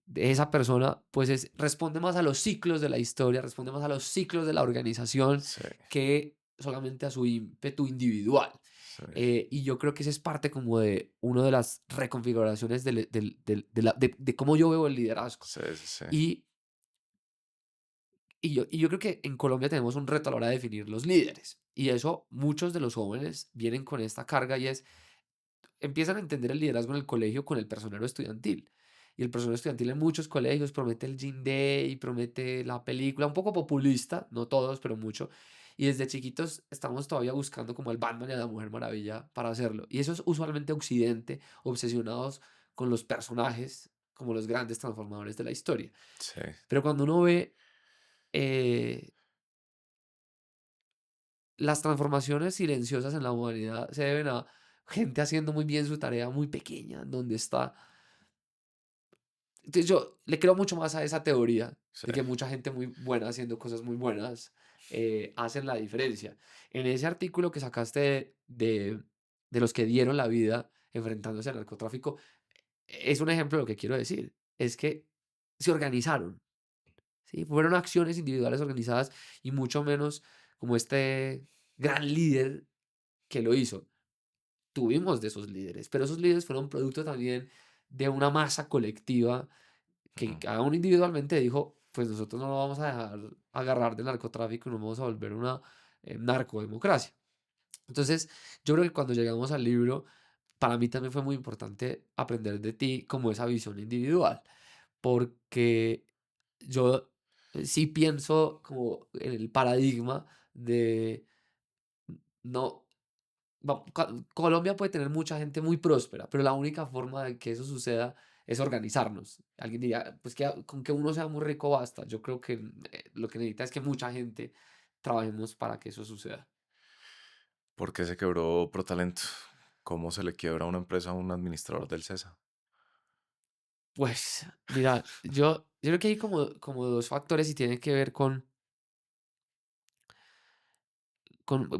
de esa persona, pues responde más a los ciclos de la historia, responde más a los ciclos de la organización Sí, que solamente a su ímpetu individual. sí, Y yo creo que esa es parte como de una de las reconfiguraciones de cómo yo veo el liderazgo. sí, sí, sí. Y, y yo creo que en Colombia tenemos un reto a la hora de definir los líderes. Y eso muchos de los jóvenes vienen con esta carga y es empiezan a entender el liderazgo en el colegio con el personero estudiantil. Y el personero estudiantil en muchos colegios promete el Gym Day, promete la película, un poco populista, no todos, pero mucho. Y desde chiquitos estamos todavía buscando como el Batman y a la Mujer Maravilla para hacerlo. Y eso es usualmente Occidente, obsesionados con los personajes como los grandes transformadores de la historia. Sí, Pero cuando uno ve eh, las transformaciones silenciosas en la humanidad, se deben a gente haciendo muy bien su tarea muy pequeña, donde está. Entonces yo le creo mucho más a esa teoría sí. de que mucha gente muy buena haciendo cosas muy buenas hacen la diferencia. En ese artículo que sacaste de los que dieron la vida enfrentándose al narcotráfico, es un ejemplo de lo que quiero decir. Es que se organizaron, ¿sí? Fueron acciones individuales organizadas y mucho menos como este gran líder que lo hizo. Tuvimos de esos líderes, pero esos líderes fueron producto también de una masa colectiva que Mm. cada uno individualmente dijo, pues nosotros no nos vamos a dejar agarrar del narcotráfico y nos vamos a volver una narcodemocracia. Entonces, yo creo que cuando llegamos al libro, para mí también fue muy importante aprender de ti como esa visión individual, porque yo sí pienso como en el paradigma de no, Colombia puede tener mucha gente muy próspera, pero la única forma de que eso suceda es organizarnos. Alguien diría, pues que con que uno sea muy rico basta. Yo creo que lo que necesita es que mucha gente trabajemos para que eso suceda. ¿Por qué se quebró ProTalento? ¿Cómo se le quiebra una empresa a un administrador del CESA? Pues, mira, yo creo que hay como dos factores y tienen que ver con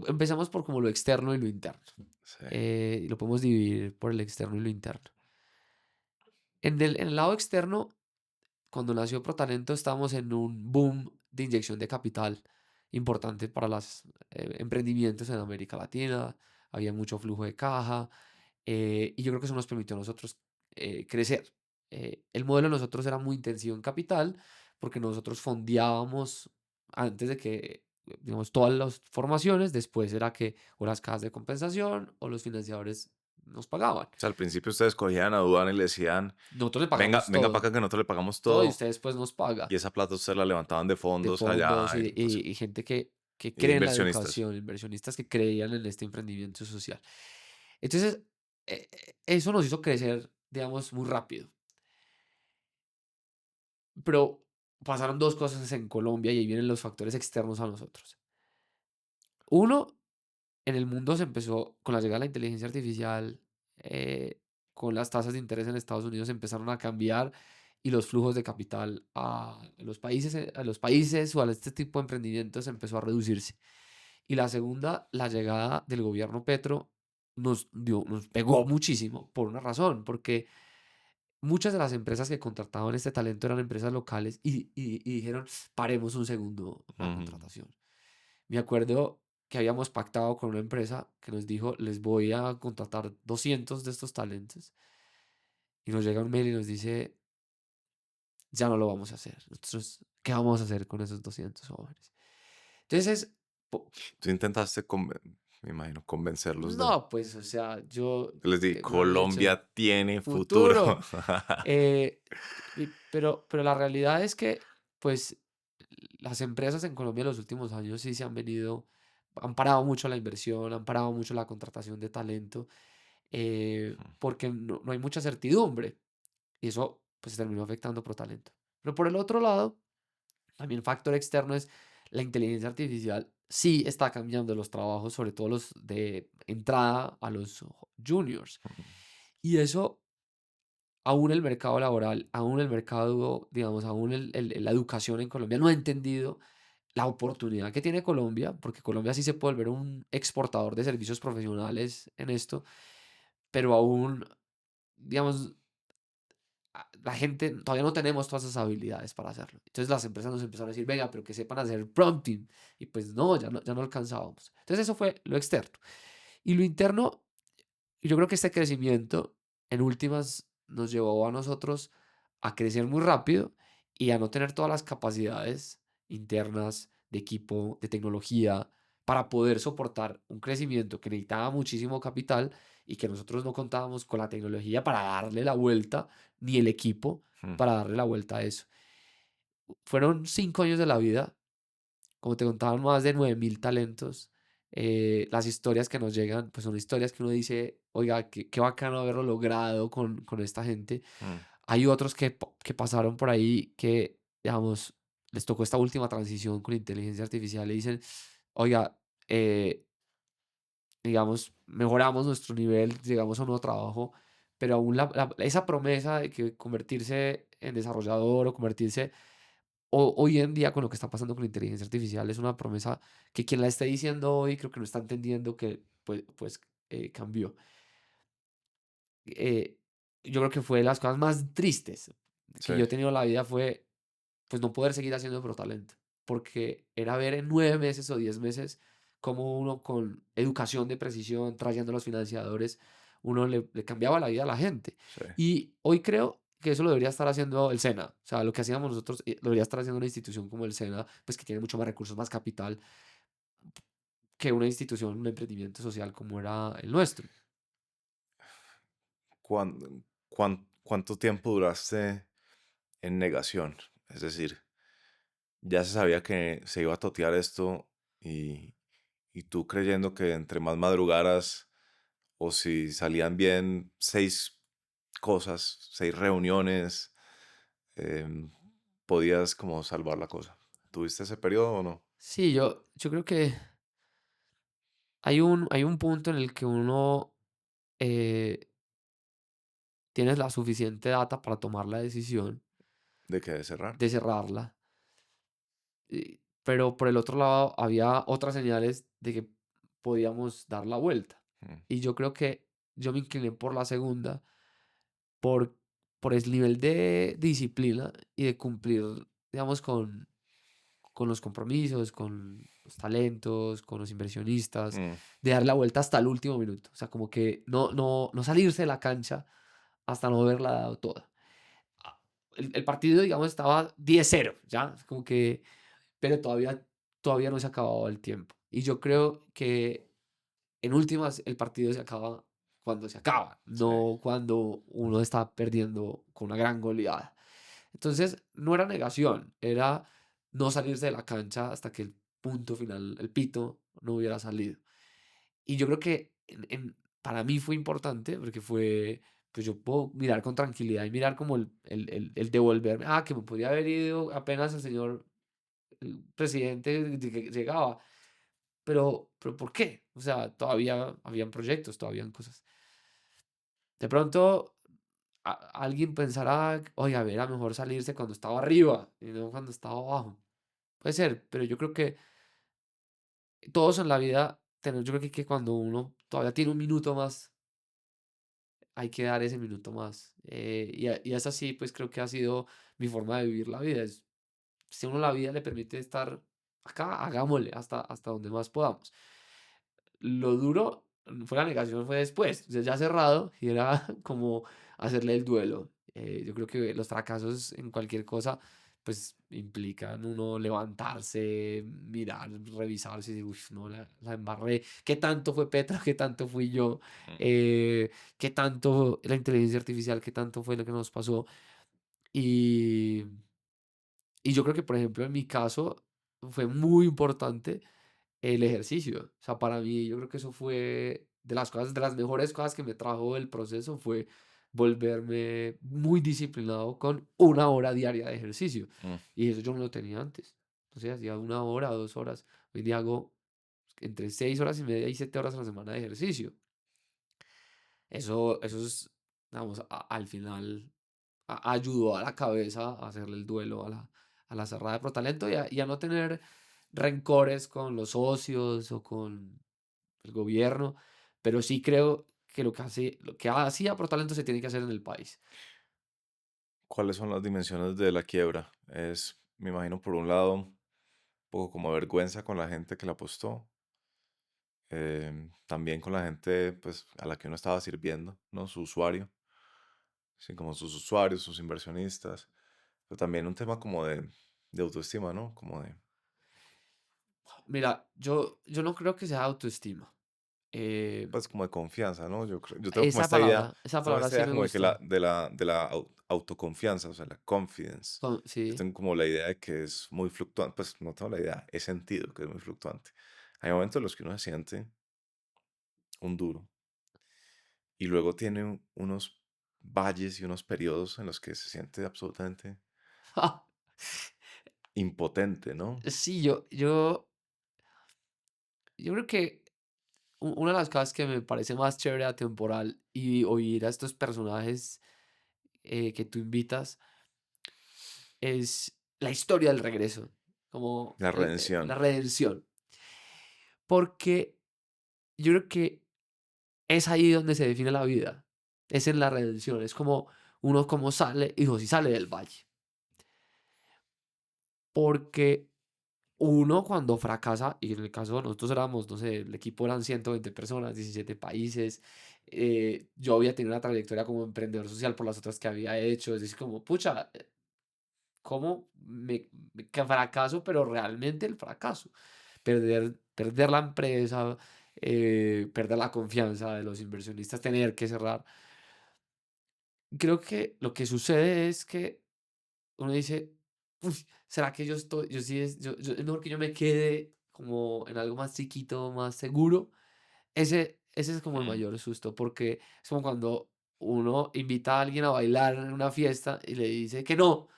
Empezamos por como lo externo y lo interno. Sí. Y lo podemos dividir por el externo y lo interno. En el lado externo, cuando nació ProTalento, estábamos en un boom de inyección de capital importante para los emprendimientos en América Latina. Había mucho flujo de caja, y yo creo que eso nos permitió a nosotros crecer. El modelo de nosotros era muy intensivo en capital porque nosotros fondeábamos antes de que, digamos, todas las formaciones, después era que o las cajas de compensación o los financiadores nos pagaban. O sea, al principio ustedes cogían a Duan y le decían, Nosotros le venga, pagamos venga para todo, acá que nosotros le pagamos todo y todo. usted después nos paga Y esa plata ustedes la levantaban de de fondos fondos allá, y, y, no sé, y gente que y de cree en la inversionistas. educación, inversionistas que creían en este emprendimiento social. Entonces, eso nos hizo crecer, digamos, muy rápido. Pero pasaron dos cosas en Colombia y ahí vienen los factores externos a nosotros. Uno, en el mundo se empezó, con la llegada de la inteligencia artificial, con las tasas de interés en Estados Unidos empezaron a cambiar y los flujos de capital a los países o a este tipo de emprendimientos empezó a reducirse. Y la segunda, la llegada del gobierno Petro nos pegó muchísimo por una razón, porque muchas de las empresas que contrataban este talento eran empresas locales y dijeron, paremos un segundo la Ujú. contratación. Me acuerdo que habíamos pactado con una empresa que nos dijo, les voy a contratar 200 de estos talentos. Y nos llega un mail y nos dice, ya no lo vamos a hacer. Nosotros, ¿qué vamos a hacer con esos 200 jóvenes? Entonces, po- Tú intentaste, me imagino, convencerlos de... no, pues, o sea, yo, Les di, mejor dicho, Colombia tiene futuro. futuro. eh, pero la realidad es que, pues, las empresas en Colombia en los últimos años sí se han venido, han parado mucho la inversión, han parado mucho la contratación de talento, porque no hay mucha certidumbre. Y eso, pues, terminó afectando Pro Talento. Pero por el otro lado, también factor externo es la inteligencia artificial sí está cambiando los trabajos, sobre todo los de entrada a los juniors. Y eso, aún el mercado laboral, aún el mercado, digamos, aún la educación en Colombia no ha entendido la oportunidad que tiene Colombia, porque Colombia sí se puede volver un exportador de servicios profesionales en esto, pero aún, digamos, la gente, todavía no tenemos todas esas habilidades para hacerlo. Entonces las empresas nos empezaron a decir, venga, pero que sepan hacer prompting. Y pues no, ya no alcanzábamos. Entonces eso fue lo externo. Y lo interno, yo creo que este crecimiento en últimas nos llevó a nosotros a crecer muy rápido y a no tener todas las capacidades internas de equipo, de tecnología, para poder soportar un crecimiento que necesitaba muchísimo capital y que nosotros no contábamos con la tecnología para darle la vuelta, ni el equipo Mm. para darle la vuelta a eso. Fueron 5 años de la vida, como te contaban, más de 9000 talentos. Las historias que nos llegan, pues son historias que uno dice, oiga, qué bacano haberlo logrado con esta gente. Mm. Hay otros que pasaron por ahí que, digamos, les tocó esta última transición con inteligencia artificial y dicen, oiga, digamos, mejoramos nuestro nivel, llegamos a un nuevo trabajo, pero aún esa promesa de que convertirse en desarrollador o convertirse hoy en día con lo que está pasando con la inteligencia artificial es una promesa que quien la esté diciendo hoy creo que no está entendiendo que pues cambió. Eh, yo creo que fue de las cosas más tristes que Sí. yo he tenido en la vida fue pues no poder seguir haciendo ProTalento, porque era ver en 9 meses o 10 meses cómo uno con educación de precisión, trayendo a los financiadores, uno le cambiaba la vida a la gente. Sí. Y hoy creo que eso lo debería estar haciendo el SENA. O sea, lo que hacíamos nosotros lo debería estar haciendo una institución como el SENA, pues que tiene mucho más recursos, más capital que una institución, un emprendimiento social como era el nuestro. ¿Cuánto tiempo duraste en negación? Es decir, ya se sabía que se iba a totear esto, y tú creyendo que entre más madrugaras o si salían bien 6 cosas, 6 reuniones, em, podías como salvar la cosa. ¿Tuviste ese periodo o no? Sí, yo creo que hay un punto en el que uno eh, tienes la suficiente data para tomar la decisión ¿De qué? ¿De cerrar? de cerrarla. Pero por el otro lado, había otras señales de que podíamos dar la vuelta. mm, Y yo creo que yo me incliné por la segunda, por, por el nivel de disciplina y de cumplir, digamos, con los compromisos, con los talentos, con los inversionistas, mm, de dar la vuelta hasta el último minuto. O sea, como que no salirse de la cancha hasta no haberla dado toda. Ah, el partido, digamos, estaba 10-0, ¿ya? Es como que, pero todavía no se acababa el tiempo. Y yo creo que en últimas el partido se acaba cuando se acaba, sí. no cuando uno está perdiendo con una gran goleada. Entonces, no era negación, era no salirse de la cancha hasta que el punto final, el pito, no hubiera salido. Y yo creo que para mí fue importante porque fue, pues yo puedo mirar con tranquilidad y mirar como el devolverme, que me podría haber ido apenas el señor el presidente que llegaba, pero ¿por qué? O sea, todavía habían proyectos, todavía habían cosas. De pronto, alguien pensará, oiga, era mejor salirse cuando estaba arriba y no cuando estaba abajo. Puede ser, pero yo creo que todos en la vida, yo creo que cuando uno todavía tiene un minuto más, hay que dar ese minuto más. Y es así, pues creo que ha sido mi forma de vivir la vida. Si a uno la vida le permite estar acá, hagámosle hasta donde más podamos. Lo duro fue la negación, fue después, o sea, ya cerrado, y era como hacerle el duelo. Yo creo que los fracasos en cualquier cosa, pues implican uno levantarse, mirar, revisarse y decir, uff, no, la embarré. ¿Qué tanto fue Petra? ¿Qué tanto fui yo? Mm. ¿Qué tanto la inteligencia artificial? ¿Qué tanto fue lo que nos pasó? Y, y yo creo que, por ejemplo, en mi caso, fue muy importante el ejercicio. O sea, para mí, yo creo que eso fue de las cosas, de las mejores cosas que me trajo el proceso fue volverme muy disciplinado con 1 hora diaria de ejercicio. Mm. Y eso yo no lo tenía antes. Entonces hacía 1 hora, 2 horas. Hoy día hago entre 6 horas y media y 7 horas a la semana de ejercicio. Eso es, vamos, al final ayudó a la cabeza a hacerle el duelo a la cerrada de Protalento y a no tener rencores con los socios o con el gobierno, pero sí creo que lo que hacía Protalento se tiene que hacer en el país. ¿Cuáles son las dimensiones de la quiebra? Me imagino, por un lado, un poco como vergüenza con la gente que la apostó, también con la gente pues, a la que uno estaba sirviendo, ¿no? Su usuario, sí, como sus usuarios, sus inversionistas, pero también un tema como de autoestima, ¿no? Como de, Mira, yo no creo que sea autoestima. Eh, pues como de confianza, ¿no? Yo esa tengo palabra esta sí idea me como de que gusta. de la autoconfianza, o sea, la confidence. Yo Sí. tengo como la idea de que es muy fluctuante, pues no tengo la idea, he sentido que es muy fluctuante. Hay momentos en los que uno se siente un duro y luego tiene unos valles y unos periodos en los que se siente absolutamente impotente, ¿no? Sí, yo creo que una de las cosas que me parece más chévere atemporal y oír a estos personajes que tú invitas es la historia del regreso, como La la redención. redención. Porque yo creo que es ahí donde se define la vida, es en la redención, es como uno como sale, dijo, si sale del valle. Porque uno cuando fracasa, y en el caso de nosotros éramos, no sé, el equipo eran 120 personas, 17 países, yo había tenido una trayectoria como emprendedor social por las otras que había hecho, es decir, como, pucha, ¿cómo que fracaso, pero realmente el fracaso? Perder la empresa, perder la confianza de los inversionistas, tener que cerrar. Creo que lo que sucede es que uno dice, "Uy, ¿será que yo sí es mejor que yo me quede como en algo más chiquito, más seguro?" Ese es como el Mm, mayor susto, porque es como cuando uno invita a alguien a bailar en una fiesta y le dice que no.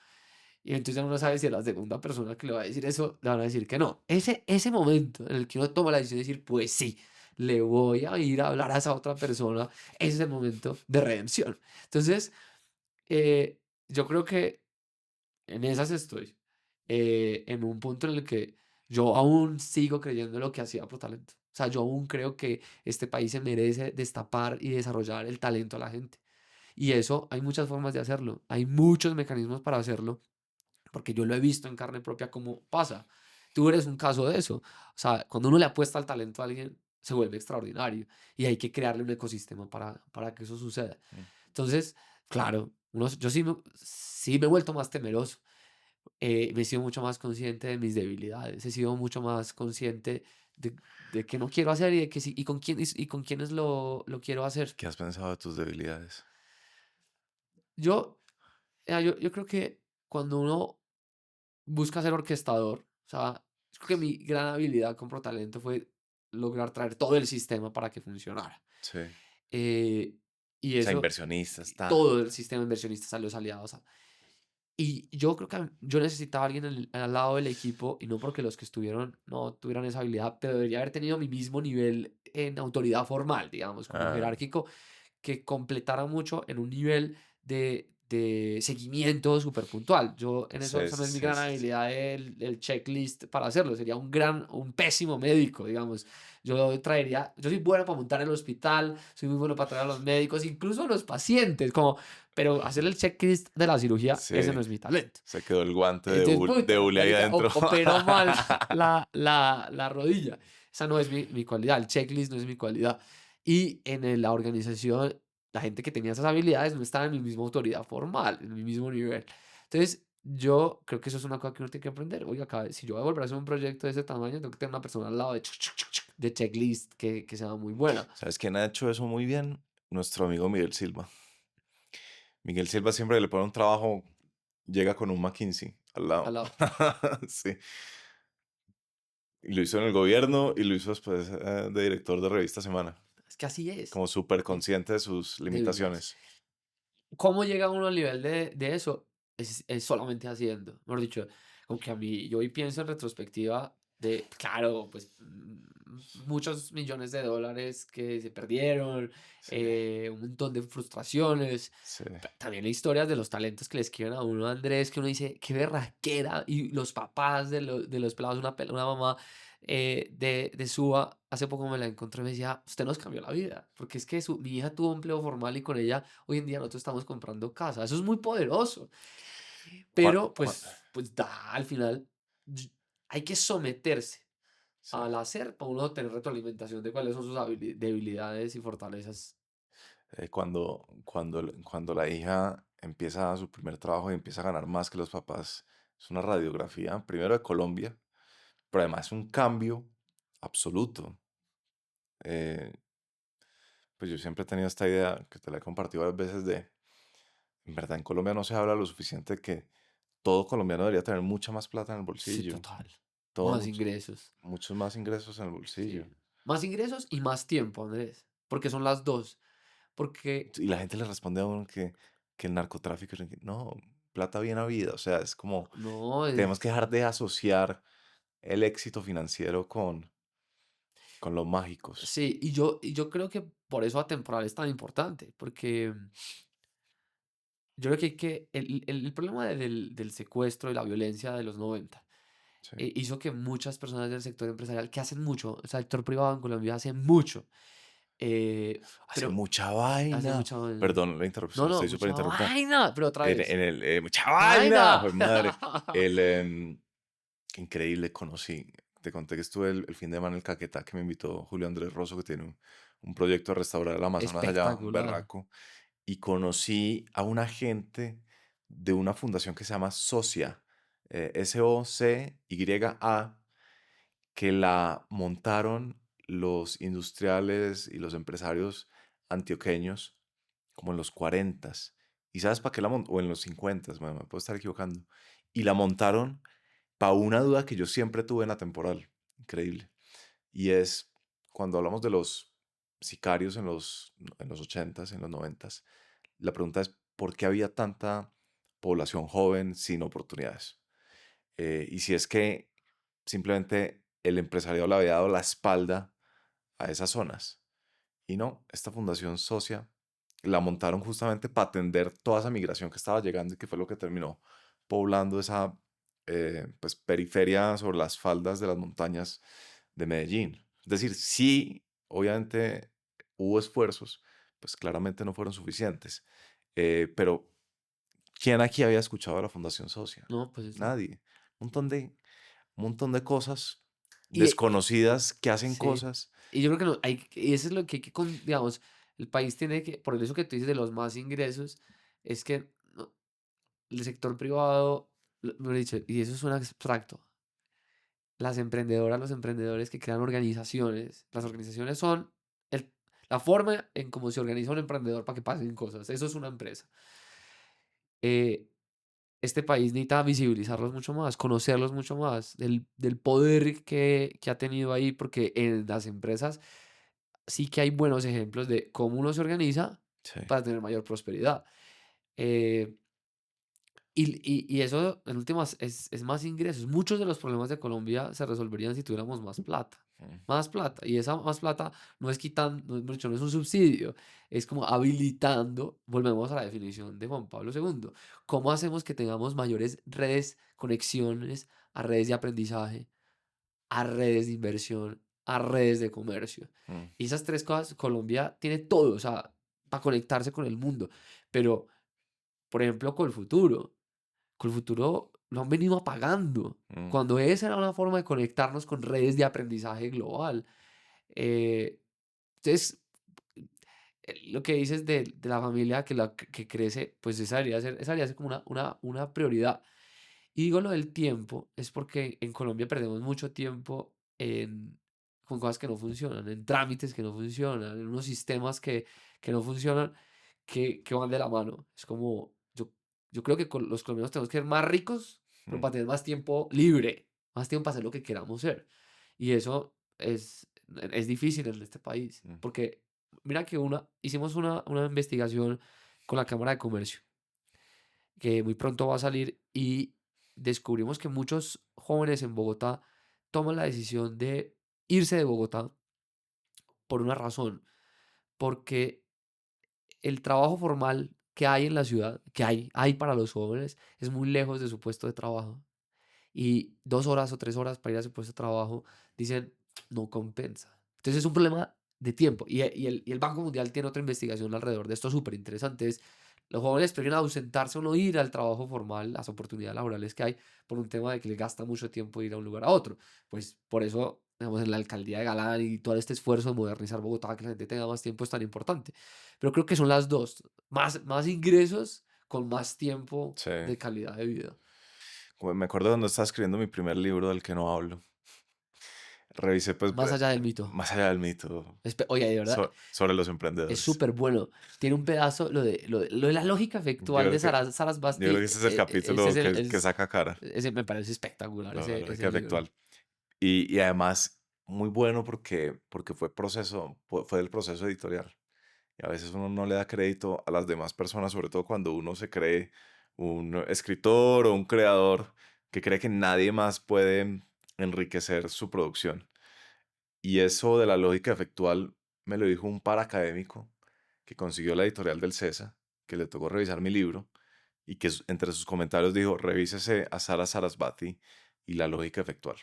Y entonces ya uno no sabe si a la segunda persona que le va a decir eso, le van a decir que no. Ese momento en el que uno toma la decisión de decir, pues sí, le voy a ir a hablar a esa otra persona, ese es el momento de redención. Entonces, yo creo que en esas estoy. En un punto en el que yo aún sigo creyendo en lo que hacía Pro Talento. O sea, yo aún creo que este país se merece destapar y desarrollar el talento a la gente. Y eso hay muchas formas de hacerlo, hay muchos mecanismos para hacerlo, porque yo lo he visto en carne propia cómo pasa. Tú eres un caso de eso. O sea, cuando uno le apuesta al talento a alguien, se vuelve extraordinario y hay que crearle un ecosistema para que eso suceda. Mm. Entonces, claro, yo sí me he vuelto más temeroso. Me he sido mucho más consciente de mis debilidades, he sido mucho más consciente de que no quiero hacer y de que sí, y con quién y con quiénes lo quiero hacer. ¿Qué has pensado de tus debilidades? Yo, yo creo que cuando uno busca ser orquestador, o sea, yo creo que mi gran habilidad con ProTalento fue lograr traer todo el sistema para que funcionara. Sí. O Eh, y sea, eso, inversionistas, ta. todo el sistema inversionista, a los aliados. Y yo creo que yo necesitaba a alguien al lado del equipo, y no porque los que estuvieron no tuvieran esa habilidad, pero debería haber tenido mi mismo nivel en autoridad formal, digamos, como Ah, jerárquico, que completara mucho en un nivel de seguimiento súper puntual. Yo en eso, sí, esa no sí, es mi sí, gran sí, sí. habilidad, el checklist para hacerlo. Sería un pésimo médico, digamos. Yo soy bueno para montar el hospital, soy muy bueno para traer a los médicos, incluso a los pacientes, como, pero hacer el checklist de la cirugía, ese Sí, no es mi talento. se quedó el guante Entonces, de puta, hule ahí marica, adentro. operó mal la rodilla. Esa no es mi cualidad, el checklist no es mi cualidad. Y la organización, la gente que tenía esas habilidades no estaba en mi misma autoridad formal, en mi mismo nivel. Entonces, yo creo que eso es una cosa que uno tiene que aprender. Oiga, si yo voy a volver a hacer un proyecto de ese tamaño, tengo que tener una persona al lado de checklist que sea muy buena. ¿Sabes quién ha hecho eso muy bien? Nuestro amigo Miguel Silva. Miguel Silva siempre le pone un trabajo, llega con un McKinsey al Al lado. lado. Sí. Y lo hizo en el gobierno y lo hizo después de director de revista Semana. Es que así es. Como súper consciente de sus Débiles. limitaciones. ¿Cómo llega uno al nivel de eso? Es solamente haciendo. Mejor dicho, como que a mí, yo hoy pienso en retrospectiva de, claro, pues muchos millones de dólares que se perdieron, Sí, un montón de frustraciones, sí, también historias de los talentos que le escriben a uno, Andrés, que uno dice, qué berraquera, y los papás de los pelados, una mamá de Suba, hace poco me la encontré y me decía, usted nos cambió la vida, porque es que mi hija tuvo un empleo formal y con ella hoy en día nosotros estamos comprando casa. Eso es muy poderoso. Juan- Pero Juan- pues da, al final y- hay que someterse sí. al hacer para uno tener retroalimentación de cuáles son sus debilidades y fortalezas. Cuando la hija empieza su primer trabajo y empieza a ganar más que los papás, es una radiografía, primero de Colombia, pero además un cambio absoluto. Eh, pues yo siempre he tenido esta idea, que te la he compartido varias veces, en verdad en Colombia no se habla lo suficiente de que todo colombiano debería tener mucha más plata en el Sí, bolsillo, total. todo Más ingresos. muchos más ingresos en el Sí. bolsillo. Más ingresos y más tiempo, Andrés. Porque son las dos. Porque Y la gente le responde a uno que el narcotráfico, no, plata bien habida, o sea, es como, no, tenemos que dejar de asociar el éxito financiero con los mágicos. sí, y yo creo que por eso atemporal es tan importante. Porque yo creo que el problema del secuestro y la violencia de los 90 Sí. hizo que muchas personas del sector empresarial, que hacen mucho, o sea, el sector privado en Colombia hace mucho, Hace pero mucha hace vaina. mucha vaina. Perdón la No, interrupción, no, estoy súper mucha interrumpido. vaina, pero otra vez. Mucha vaina, ¡Vaina! pues madre. El, qué increíble, conocí. Te conté que estuve el fin de semana en el Caquetá, que me invitó Julio Andrés Rosso, que tiene un proyecto de restaurar el Amazonas allá, un Espectacular. berraco. Y conocí a una gente de una fundación que se llama Socia, SOCYA, que la montaron los industriales y los empresarios antioqueños como en los 40. ¿Y sabes para qué la montaron? O en los 50, me puedo estar equivocando. Y la montaron para una duda que yo siempre tuve en la temporal. Increíble. Y es cuando hablamos de los sicarios en los 80s, en los 90s, la pregunta es ¿por qué había tanta población joven sin oportunidades? Y si es que simplemente el empresariado le había dado la espalda a esas zonas. Y no, esta fundación socia la montaron justamente para atender toda esa migración que estaba llegando y que fue lo que terminó poblando esa pues, periferia sobre las faldas de las montañas de Medellín. decir, sí, obviamente hubo esfuerzos, pues claramente no fueron suficientes. Pero, ¿quién aquí había escuchado a la Fundación Socia? No, pues no. Nadie. Un montón de, un montón de cosas Y desconocidas que hacen sí. cosas. Y yo creo que no, y eso es lo que hay que, digamos, el país tiene que, por eso que tú dices de los más ingresos, es que el sector privado, mejor dicho, y eso suena abstracto, las emprendedoras, los emprendedores que crean organizaciones, las organizaciones son el- la forma en cómo se organiza un emprendedor para que pasen cosas, eso es una empresa. Eh, este país necesita visibilizarlos mucho más, conocerlos mucho más, del poder que ha tenido ahí, porque en las empresas sí que hay buenos ejemplos de cómo uno se organiza Sí. para tener mayor prosperidad. Eh, y eso, en últimas, es más ingresos. Muchos de los problemas de Colombia se resolverían si tuviéramos más plata. Mm, Más plata. Y esa más plata no es quitando, no, mejor dicho, no es un subsidio, es como habilitando, volvemos a la definición de Juan Pablo II. ¿Cómo hacemos que tengamos mayores redes, conexiones a redes de aprendizaje, a redes de inversión, a redes de comercio? mm, Y esas tres cosas, Colombia tiene todo, o sea, para conectarse con el mundo. Pero, por ejemplo, con el futuro lo han venido apagando, mm, cuando esa era una forma de conectarnos con redes de aprendizaje global. Eh, entonces, lo que dices de la familia que crece, pues esa debería ser como una prioridad. Y digo lo del tiempo, es porque en Colombia perdemos mucho tiempo con cosas que no funcionan, en trámites que no funcionan, en unos sistemas que no funcionan, que van de la mano. Es como, yo creo que los colombianos tenemos que ser más ricos, pero mm, para tener más tiempo libre, más tiempo para hacer lo que queramos hacer. Y eso es difícil en este país, mm, porque mira que hicimos una investigación con la Cámara de Comercio que muy pronto va a salir y descubrimos que muchos jóvenes en Bogotá toman la decisión de irse de Bogotá por una razón, porque el trabajo formal que hay en la ciudad, que hay para los jóvenes, es muy lejos de su puesto de trabajo. Y 2 horas o 3 horas para ir a su puesto de trabajo, dicen, no compensa. Entonces es un problema de tiempo. Y el Banco Mundial tiene otra investigación alrededor de esto súper interesante. Es, los jóvenes prefieren ausentarse o no ir al trabajo formal, las oportunidades laborales que hay, por un tema de que les gasta mucho tiempo ir a un lugar a otro. Pues por eso, digamos, en la alcaldía de Galán y todo este esfuerzo de modernizar Bogotá, que la gente tenga más tiempo, es tan importante. Pero creo que son las dos, más ingresos con más tiempo sí. de calidad de vida. Me acuerdo cuando estaba escribiendo mi primer libro del que no hablo. Revisé, pues, Más allá del mito. más allá del mito Oye, de verdad, sobre los es emprendedores. súper bueno. Tiene un pedazo, lo de la lógica Yo efectual de creo que, yo creo Sarasvati. que ese es el Ese es capítulo el, que saca cara, ese me parece espectacular, la ese lógica libro. efectual. Y además, muy bueno porque fue del proceso editorial. Y a veces uno no le da crédito a las demás personas, sobre todo cuando uno se cree un escritor o un creador que cree que nadie más puede enriquecer su producción. Y eso de la lógica efectual me lo dijo un par académico que consiguió la editorial del CESA, que le tocó revisar mi libro y que entre sus comentarios dijo, revísese a Sara Sarasvati y la lógica efectual,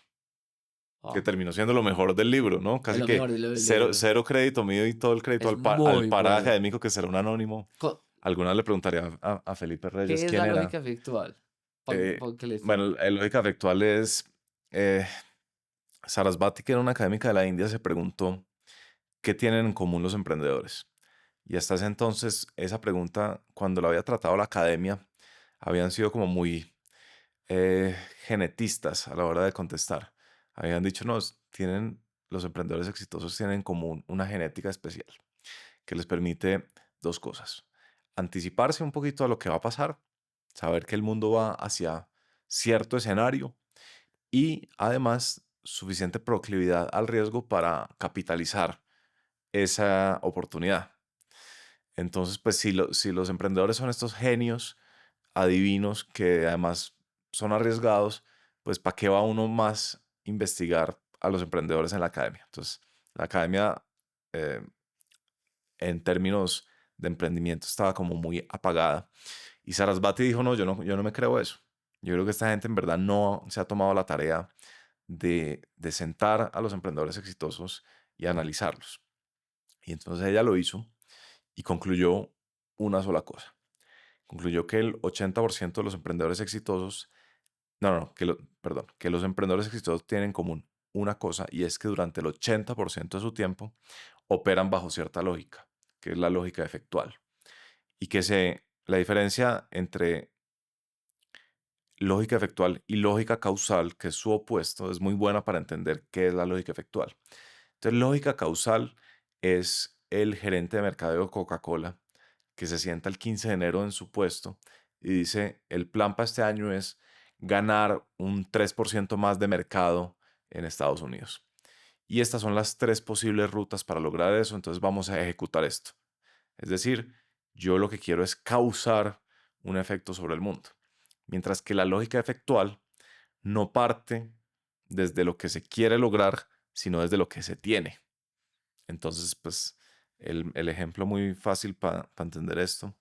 que Ah, terminó siendo lo mejor del libro, ¿no? es Casi lo que mejor del cero, libro. cero crédito mío y todo el crédito Es al muy para bueno. académico que será un anónimo. Alguna vez le preguntaría a Felipe Reyes ¿Qué es quién la era. lógica efectual? Eh, Para que les... bueno, la lógica efectual es... eh, Sarasvati, que era una académica de la India, se preguntó ¿qué tienen en común los emprendedores? Y hasta ese entonces, esa pregunta, cuando la había tratado la academia, habían sido como muy eh, genetistas a la hora de contestar. Habían dicho, no, los emprendedores exitosos tienen en común una genética especial que les permite dos cosas. Anticiparse un poquito a lo que va a pasar, saber que el mundo va hacia cierto escenario y además suficiente proclividad al riesgo para capitalizar esa oportunidad. Entonces, pues si los emprendedores son estos genios adivinos que además son arriesgados, pues ¿para qué va uno más investigar a los emprendedores en la academia? Entonces, la academia eh, en términos de emprendimiento estaba como muy apagada. Y Sarasvati dijo, no, yo no me creo eso. Yo creo que esta gente en verdad no se ha tomado la tarea de sentar a los emprendedores exitosos y analizarlos. Y entonces ella lo hizo y concluyó una sola cosa. Concluyó que el 80% de los emprendedores exitosos, no, perdón, que los emprendedores exitosos tienen en común una cosa, y es que durante el 80% de su tiempo operan bajo cierta lógica, que es la lógica efectual. Y que la diferencia entre lógica efectual y lógica causal, que es su opuesto, es muy buena para entender qué es la lógica efectual. Entonces, lógica causal es el gerente de mercadeo de Coca-Cola que se sienta el 15 de enero en su puesto y dice, el plan para este año es ganar un 3% más de mercado en Estados Unidos. Y estas son las tres posibles rutas para lograr eso, entonces vamos a ejecutar esto. Es decir, yo lo que quiero es causar un efecto sobre el mundo. Mientras que la lógica efectual no parte desde lo que se quiere lograr, sino desde lo que se tiene. Entonces, pues, el ejemplo muy fácil para entender esto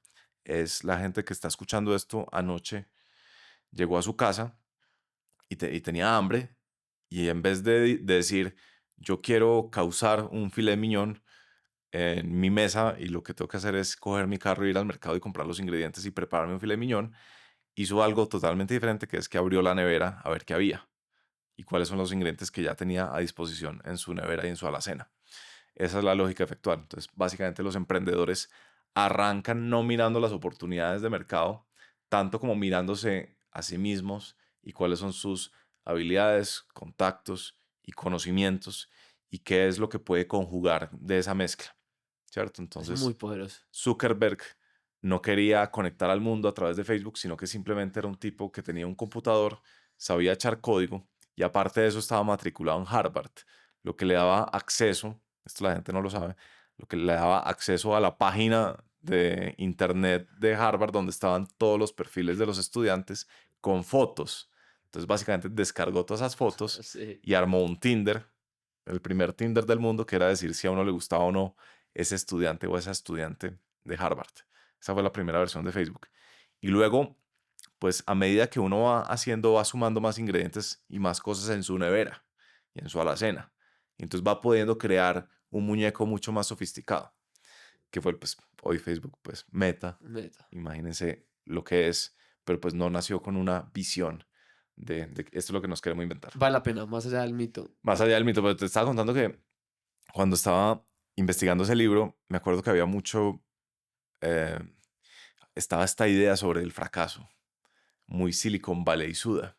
es la gente que está escuchando esto anoche, llegó a su casa y tenía hambre, y en vez de decir, yo quiero causar un filet mignon en mi mesa y lo que tengo que hacer es coger mi carro, ir al mercado y comprar los ingredientes y prepararme un filet mignon, hizo algo totalmente diferente, que es que abrió la nevera a ver qué había y cuáles son los ingredientes que ya tenía a disposición en su nevera y en su alacena. Esa es la lógica efectual. Entonces, básicamente los emprendedores arrancan no mirando las oportunidades de mercado, tanto como mirándose a sí mismos y cuáles son sus habilidades, contactos y conocimientos y qué es lo que puede conjugar de esa mezcla, ¿cierto? Es muy Entonces, poderoso. Zuckerberg no quería conectar al mundo a través de Facebook, sino que simplemente era un tipo que tenía un computador, sabía echar código y aparte de eso estaba matriculado en Harvard, lo que le daba acceso, esto la gente no lo sabe, lo que le daba acceso a la página de internet de Harvard donde estaban todos los perfiles de los estudiantes con fotos. Entonces básicamente descargó todas esas fotos Sí. y armó un Tinder, el primer Tinder del mundo, que era decir si a uno le gustaba o no ese estudiante o esa estudiante de Harvard. Esa fue la primera versión de Facebook. Y luego, pues a medida que uno va haciendo, va sumando más ingredientes y más cosas en su nevera y en su alacena. Y entonces va pudiendo crear un muñeco mucho más sofisticado, que fue pues hoy Facebook, pues Meta. Meta. Imagínense lo que es, pero pues no nació con una visión de que esto es lo que nos queremos inventar. Vale la pena, más allá del mito. Más allá del mito, pero te estaba contando que cuando estaba investigando ese libro, me acuerdo que había mucho, eh, estaba esta idea sobre el fracaso, muy Silicon Valley suda,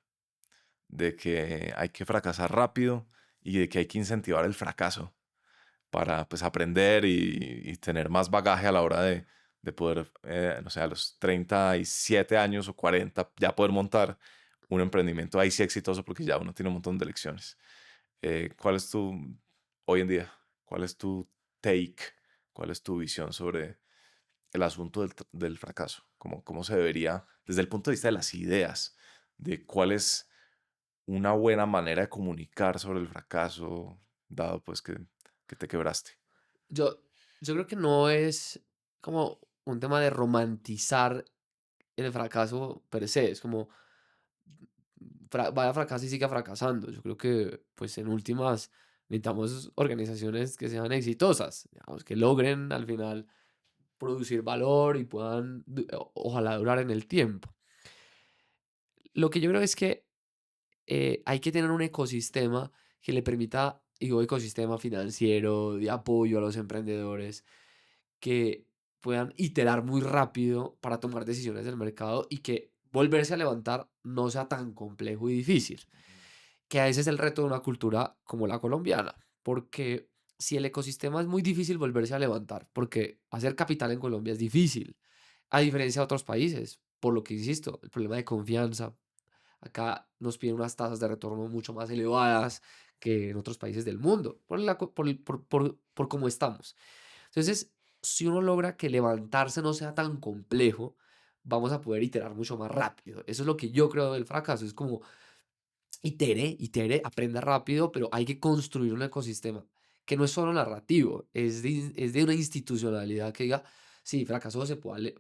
de que hay que fracasar rápido y de que hay que incentivar el fracaso para pues aprender y tener más bagaje a la hora de poder, no sé, a los 37 años o 40 ya poder montar un emprendimiento ahí sí exitoso porque ya uno tiene un montón de lecciones. ¿Cuál es tu, hoy en día, cuál es tu take, cuál es tu visión sobre el asunto del fracaso? ¿Cómo se debería, desde el punto de vista de las ideas, de cuál es una buena manera de comunicar sobre el fracaso, dado pues que te quebraste? Yo, yo creo que no es como un tema de romantizar el fracaso per se. Es como vaya fracasa y siga fracasando. Yo creo que, pues, en últimas, necesitamos organizaciones que sean exitosas, digamos, que logren al final producir valor y puedan, ojalá, durar en el tiempo. Lo que yo creo es que hay que tener un ecosistema que le permita, digo, ecosistema financiero, de apoyo a los emprendedores, que puedan iterar muy rápido para tomar decisiones del mercado y que volverse a levantar no sea tan complejo y difícil. Que a ese es el reto de una cultura como la colombiana, porque si el ecosistema es muy difícil volverse a levantar, porque hacer capital en Colombia es difícil, a diferencia de otros países, por lo que insisto, el problema de confianza. Acá nos piden unas tasas de retorno mucho más elevadas que en otros países del mundo, por cómo estamos. Entonces, si uno logra que levantarse no sea tan complejo, vamos a poder iterar mucho más rápido. Eso es lo que yo creo del fracaso. Es como itere, aprenda rápido, pero hay que construir un ecosistema que no es solo narrativo, es de una institucionalidad que diga, sí, fracasó,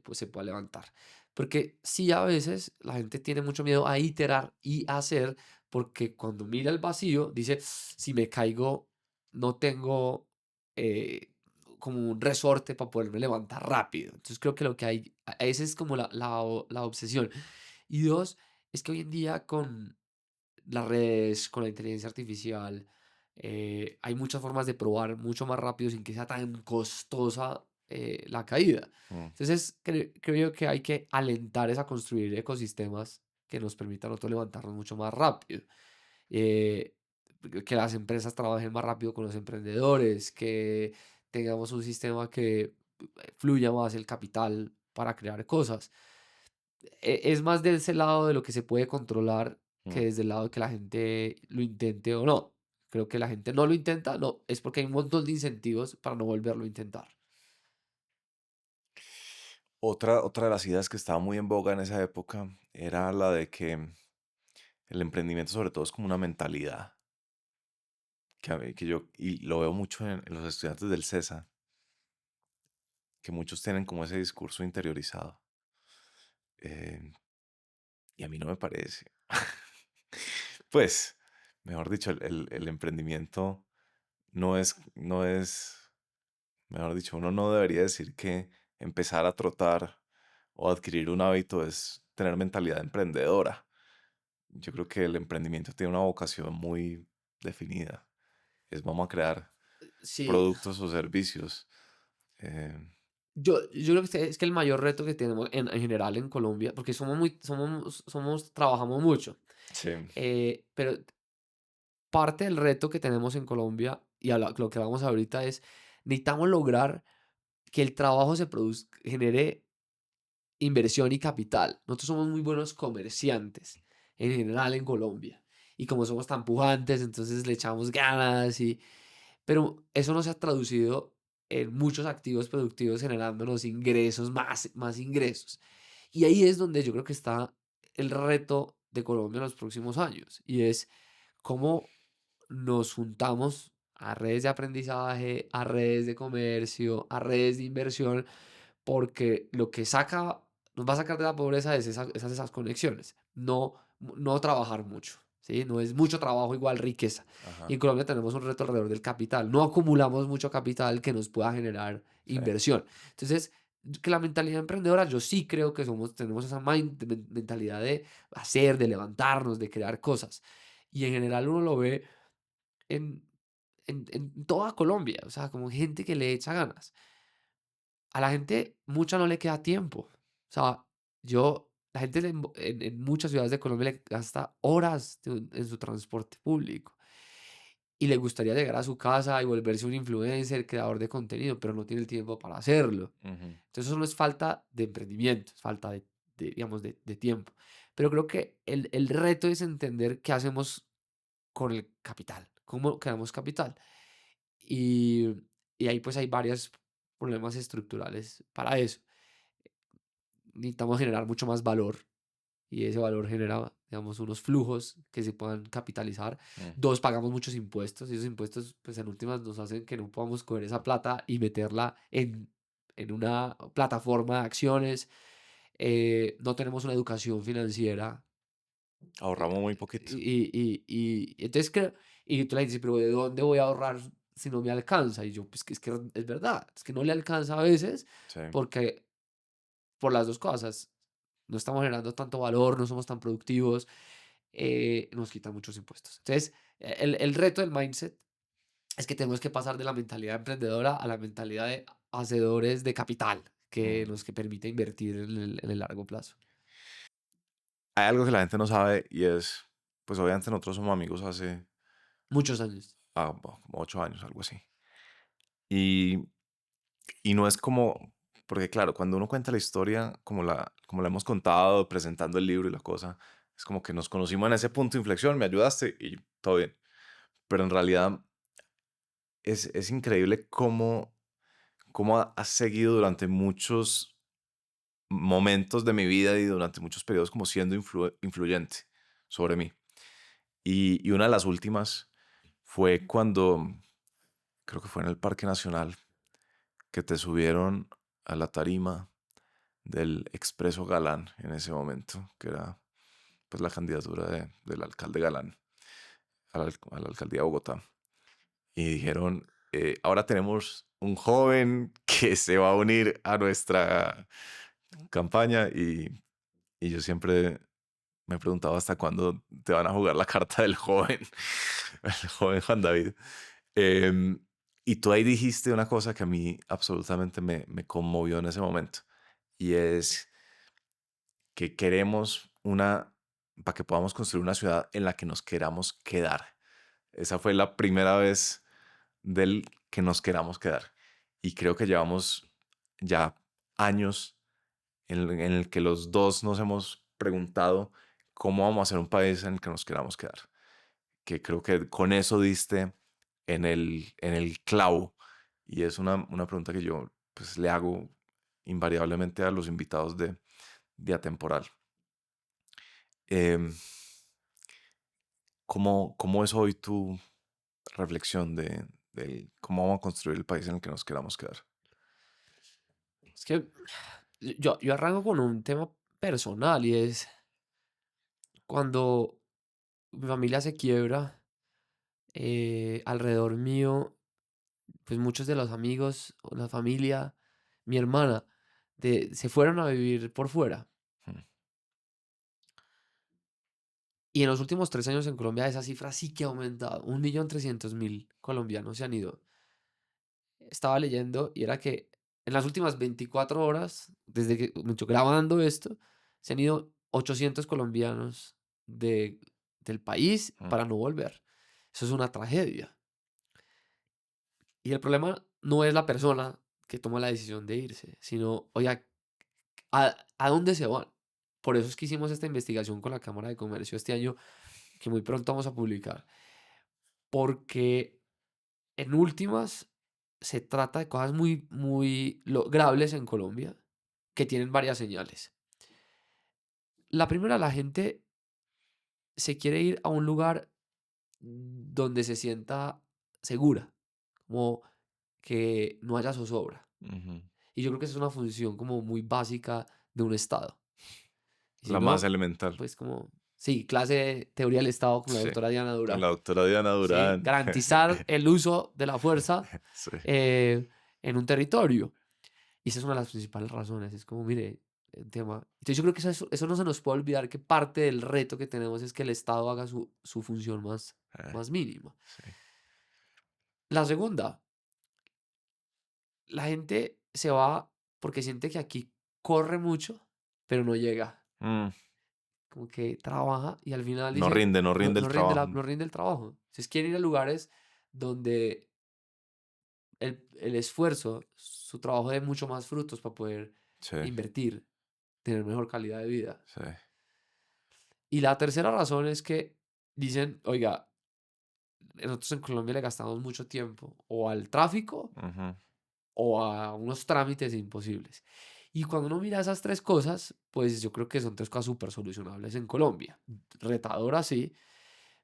pues se puede levantar. Porque sí, a veces la gente tiene mucho miedo a iterar y a hacer, porque cuando mira el vacío, dice, si me caigo, no tengo eh, como un resorte para poderme levantar rápido. Entonces creo que lo que hay, esa es como la obsesión. Y dos, es que hoy en día con las redes, con la inteligencia artificial, hay muchas formas de probar mucho más rápido sin que sea tan costosa la caída. Mm. Entonces, creo yo que hay que alentar a construir ecosistemas que nos permitan a nosotros levantarnos mucho más rápido. eh, que las empresas trabajen más rápido con los emprendedores, que tengamos un sistema que fluya más el capital para crear cosas. Es más de ese lado de lo que se puede controlar que Mm. desde el lado de que la gente lo intente o no. Creo que la gente no lo intenta, no, es porque hay un montón de incentivos para no volverlo a intentar. Otra de las ideas que estaba muy en boga en esa época era la de que el emprendimiento sobre todo es como una mentalidad, que yo, y lo veo mucho en los estudiantes del CESA, que muchos tienen como ese discurso interiorizado. eh, y a mí no me parece. Pues, mejor dicho, el emprendimiento no es, mejor dicho, uno no debería decir que empezar a trotar o adquirir un hábito es tener mentalidad emprendedora. Yo creo que el emprendimiento tiene una vocación muy definida. Es vamos a crear Sí, productos o servicios. eh, yo creo que es que el mayor reto que tenemos en general en Colombia, porque trabajamos mucho, sí. pero parte del reto que tenemos en Colombia, y lo que vamos ahorita es, necesitamos lograr que el trabajo genere inversión y capital. Nosotros somos muy buenos comerciantes en general en Colombia. Y como somos tan pujantes, entonces le echamos ganas pero eso no se ha traducido en muchos activos productivos generándonos ingresos, más ingresos. Y ahí es donde yo creo que está el reto de Colombia en los próximos años. Y es cómo nos juntamos a redes de aprendizaje, a redes de comercio, a redes de inversión porque lo que nos va a sacar de la pobreza es esas conexiones, no trabajar mucho, ¿sí? No es mucho trabajo igual riqueza. Y Ajá. en Colombia tenemos un reto alrededor del capital. No acumulamos mucho capital que nos pueda generar Sí. inversión. Entonces, que la mentalidad emprendedora, yo sí creo que tenemos esa mentalidad de hacer, de levantarnos, de crear cosas. Y en general uno lo ve en, en toda Colombia, o sea, como gente que le echa ganas. A la gente mucha no le queda tiempo. O sea, la gente en muchas ciudades de Colombia le gasta horas en su transporte público y le gustaría llegar a su casa y volverse un influencer, creador de contenido, pero no tiene el tiempo para hacerlo. Ujú. Entonces eso no es falta de emprendimiento, es falta digamos, de tiempo. Pero creo que el reto es entender qué hacemos con el capital, cómo creamos capital. Y, y ahí pues hay varios problemas estructurales para eso. Necesitamos generar mucho más valor y ese valor genera, digamos, unos flujos que se puedan capitalizar. Mm. Dos, pagamos muchos impuestos y esos impuestos pues en últimas nos hacen que no podamos coger esa plata y meterla en una plataforma de acciones. No tenemos una educación financiera. Ahorramos muy poquito. Y entonces creo, y tú le dices, pero ¿de dónde voy a ahorrar si no me alcanza? Y yo, pues que es que es verdad, es que no le alcanza a veces Sí. porque por las dos cosas, no estamos generando tanto valor, no somos tan productivos, nos quitan muchos impuestos. Entonces, el reto del mindset es que tenemos que pasar de la mentalidad emprendedora a la mentalidad de hacedores de capital, que Mm. nos que permite invertir en el largo plazo. Hay algo que la gente no sabe y es, pues obviamente nosotros somos amigos hace Muchos años. como 8 años, algo así. Y, y no es como, porque claro, cuando uno cuenta la historia como la hemos contado, presentando el libro y la cosa, es como que nos conocimos en ese punto de inflexión, me ayudaste y todo bien. Pero en realidad es increíble cómo has seguido durante muchos momentos de mi vida y durante muchos periodos como siendo influyente sobre mí. Y una de las últimas fue cuando, creo que fue en el Parque Nacional, que te subieron a la tarima del Expreso Galán en ese momento, que era pues, la candidatura del alcalde Galán a la alcaldía de Bogotá. Y dijeron, ahora tenemos un joven que se va a unir a nuestra campaña y yo siempre me preguntaba hasta cuándo te van a jugar la carta del joven, el joven Juan David. Em, y tú ahí dijiste una cosa que a mí absolutamente me conmovió en ese momento. Y es que queremos para que podamos construir una ciudad en la que nos queramos quedar. Esa fue la primera vez del que nos queramos quedar. Y creo que llevamos ya años en el que los dos nos hemos preguntado cómo vamos a hacer un país en el que nos queramos quedar. Que creo que con eso diste en el clavo. Y es una pregunta que yo pues le hago invariablemente a los invitados de Atemporal. Em, ¿cómo es hoy tu reflexión de cómo vamos a construir el país en el que nos queramos quedar? Es que yo arranco con un tema personal y es cuando mi familia se quiebra, alrededor mío, pues muchos de los amigos, o la familia, mi hermana, se fueron a vivir por fuera. Mm, Y en los últimos 3 años en Colombia esa cifra sí que ha aumentado. 1.300.000 colombianos se han ido. Estaba leyendo y era que en las últimas 24 horas, desde que yo grabando esto, se han ido 800 colombianos del país mm. para no volver. Eso es una tragedia. Y el problema no es la persona que toma la decisión de irse, sino, oiga, ¿a dónde se van? Por eso es que hicimos esta investigación con la Cámara de Comercio este año, que muy pronto vamos a publicar. Porque en últimas se trata de cosas muy, muy logrables en Colombia que tienen varias señales. La primera, la gente se quiere ir a un lugar donde se sienta segura, como que no haya zozobra. Ujú. Y yo creo que esa es una función como muy básica de un Estado. Y si La más no, elemental. pues como, sí, clase de teoría del Estado con la Sí. doctora Diana Con Durán. la doctora Diana ¿Sí? Durán. Garantizar el uso de la fuerza Sí. en un territorio. Y esa es una de las principales razones. Es como, mire, el tema. Entonces yo creo que eso no se nos puede olvidar que parte del reto que tenemos es que el Estado haga su función Eh, más mínima. sí. La segunda, la gente se va porque siente que aquí corre mucho, pero no llega. Mm, Como que trabaja y al final no dice, rinde, no rinde el trabajo. no rinde el trabajo. Entonces quieren ir a lugares donde el esfuerzo, su trabajo dé mucho más frutos para poder Sí, invertir, tener mejor calidad de vida. sí. Y la tercera razón es que dicen, oiga, nosotros en Colombia le gastamos mucho tiempo o al tráfico Ujú. o a unos trámites imposibles. Y cuando uno mira esas tres cosas, pues yo creo que son tres cosas súper solucionables en Colombia. Retadoras, sí,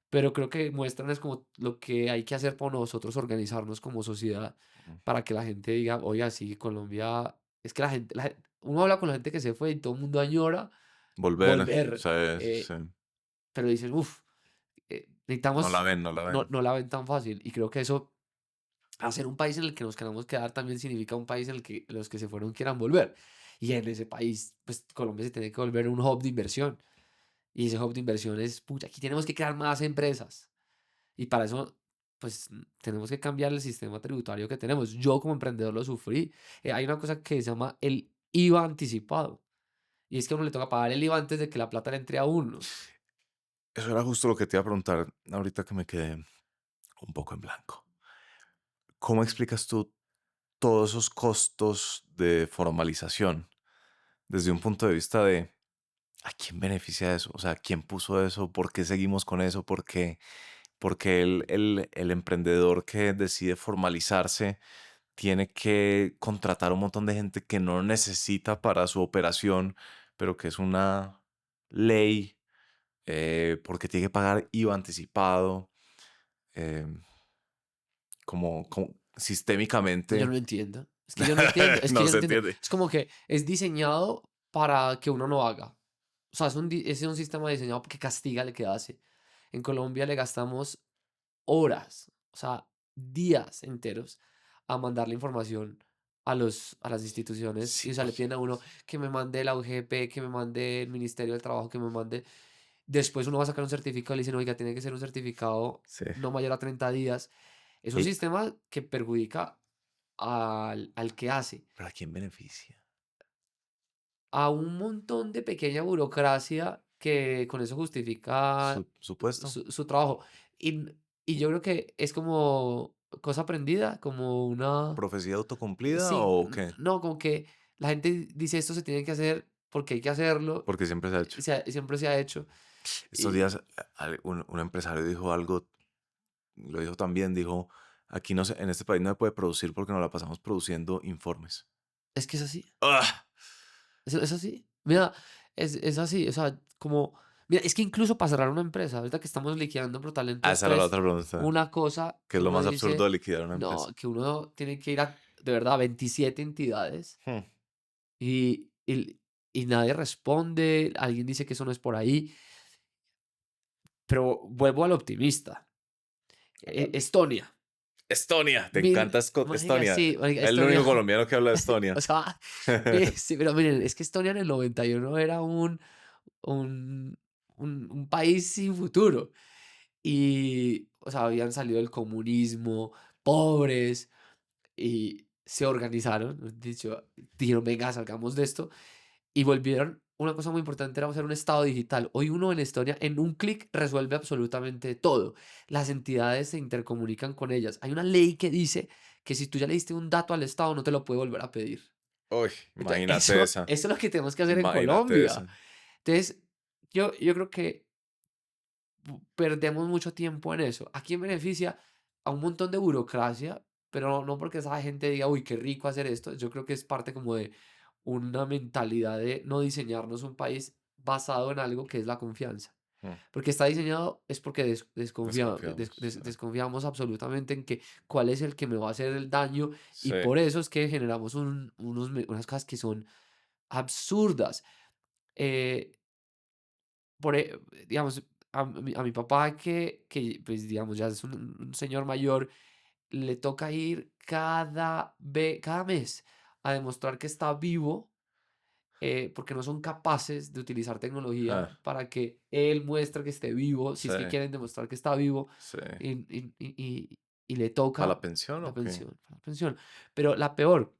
pero creo que muestran es como lo que hay que hacer por nosotros organizarnos como sociedad Mm. para que la gente diga, oiga, sí, Colombia, es que uno habla con la gente que se fue y todo el mundo añora Volver. volver, Sí, sí. eh, pero dicen, uff, No la necesitamos, ven, no la ven. no la ven tan fácil. Y creo que eso, hacer un país en el que nos queramos quedar también significa un país en el que los que se fueron quieran volver. Y en ese país, pues Colombia se tiene que volver un hub de inversión. Y ese hub de inversión es, pucha, aquí tenemos que crear más empresas. Y para eso, pues tenemos que cambiar el sistema tributario que tenemos. Yo como emprendedor lo sufrí. Hay una cosa que se llama el IVA anticipado. Y es que a uno le toca pagar el IVA antes de que la plata le entre a uno. Eso era justo lo que te iba a preguntar ahorita que me quedé un poco en blanco. ¿Cómo explicas tú todos esos costos de formalización desde un punto de vista de a quién beneficia eso? O sea, ¿quién puso eso? ¿Por qué seguimos con eso? Porque el emprendedor que decide formalizarse tiene que contratar un montón de gente que no necesita para su operación, pero que es una ley, porque tiene que pagar IVA anticipado, em, como Yo sistémicamente no entiendo. Es que yo no entiendo. Es que no yo no se entiendo. entiende. Es como que es diseñado para que uno no haga. O sea, es un sistema diseñado que castiga al que hace. En Colombia le gastamos horas, o sea, días enteros a mandar la información a las instituciones y, Sí, o sea, le piden a uno que me mande la UGP, que me mande el Ministerio del Trabajo, que me mande. Después uno va a sacar un certificado y le dicen, oiga, tiene que ser un certificado sí. no mayor a 30 días. Es un ¿Y sistema que perjudica al que hace, para quién beneficia? a un montón de pequeña burocracia que con eso justifica ¿Su puesto? su trabajo. Y, y yo creo que es como cosa aprendida, como una. ¿Profecía autocumplida Sí, o qué? no, como que la gente dice esto se tiene que hacer porque hay que hacerlo, Porque siempre se ha hecho. siempre se ha hecho. Estos Y días un empresario dijo algo, lo dijo también, dijo, aquí no se, en este país no se puede producir porque nos la pasamos produciendo informes. es que es así, ¡Ah! es así. Mira, es así, o sea, como, mira, es que incluso para cerrar una empresa, ahorita que estamos liquidando por talento, Esa era esto la es otra pregunta. una cosa ¿Qué que es lo uno más absurdo dice, de liquidar una no, empresa? que uno tiene que ir a, de verdad, a 27 entidades Hmm. y, y, y nadie responde, alguien dice que eso no es por ahí, pero vuelvo al optimista. Hágale. Estonia. Estonia, te encanta Marica, Estonia. sí, marica, El Estonia. único colombiano que habla de Estonia. O sea, sí, pero miren, es que Estonia en el 91 era un, un país sin futuro. Y, o sea, habían salido del comunismo, pobres, y se organizaron, dicho, dijeron, venga, salgamos de esto. Y volvieron, una cosa muy importante era hacer un estado digital. Hoy uno en Estonia, en un clic, resuelve absolutamente todo. Las entidades se intercomunican con ellas. Hay una ley que dice que si tú ya le diste un dato al Estado, no te lo puede volver a pedir. Uy, Entonces, imagínate esa. eso es lo que tenemos que hacer en Imagínate Colombia. esa. Entonces, yo creo que perdemos mucho tiempo en eso. ¿A quién beneficia? A un montón de burocracia, pero no porque esa gente diga, uy, qué rico hacer esto. Yo creo que es parte como de una mentalidad de no diseñarnos un país basado en algo que es la confianza. Hmm. Porque está diseñado es porque Desconfiamos. desconfiamos absolutamente en que cuál es el que me va a hacer el daño y Sí. por eso es que generamos unas cosas que son absurdas. Eh, digamos, a mi papá que, pues, digamos, ya es un señor mayor, le toca ir cada mes a demostrar que está vivo, porque no son capaces de utilizar tecnología Ah, para que él muestre que esté vivo, si sí, es que quieren demostrar que está vivo, sí. y, y le ¿Para toca la pensión la o qué? pensión, la pensión. Pero la peor,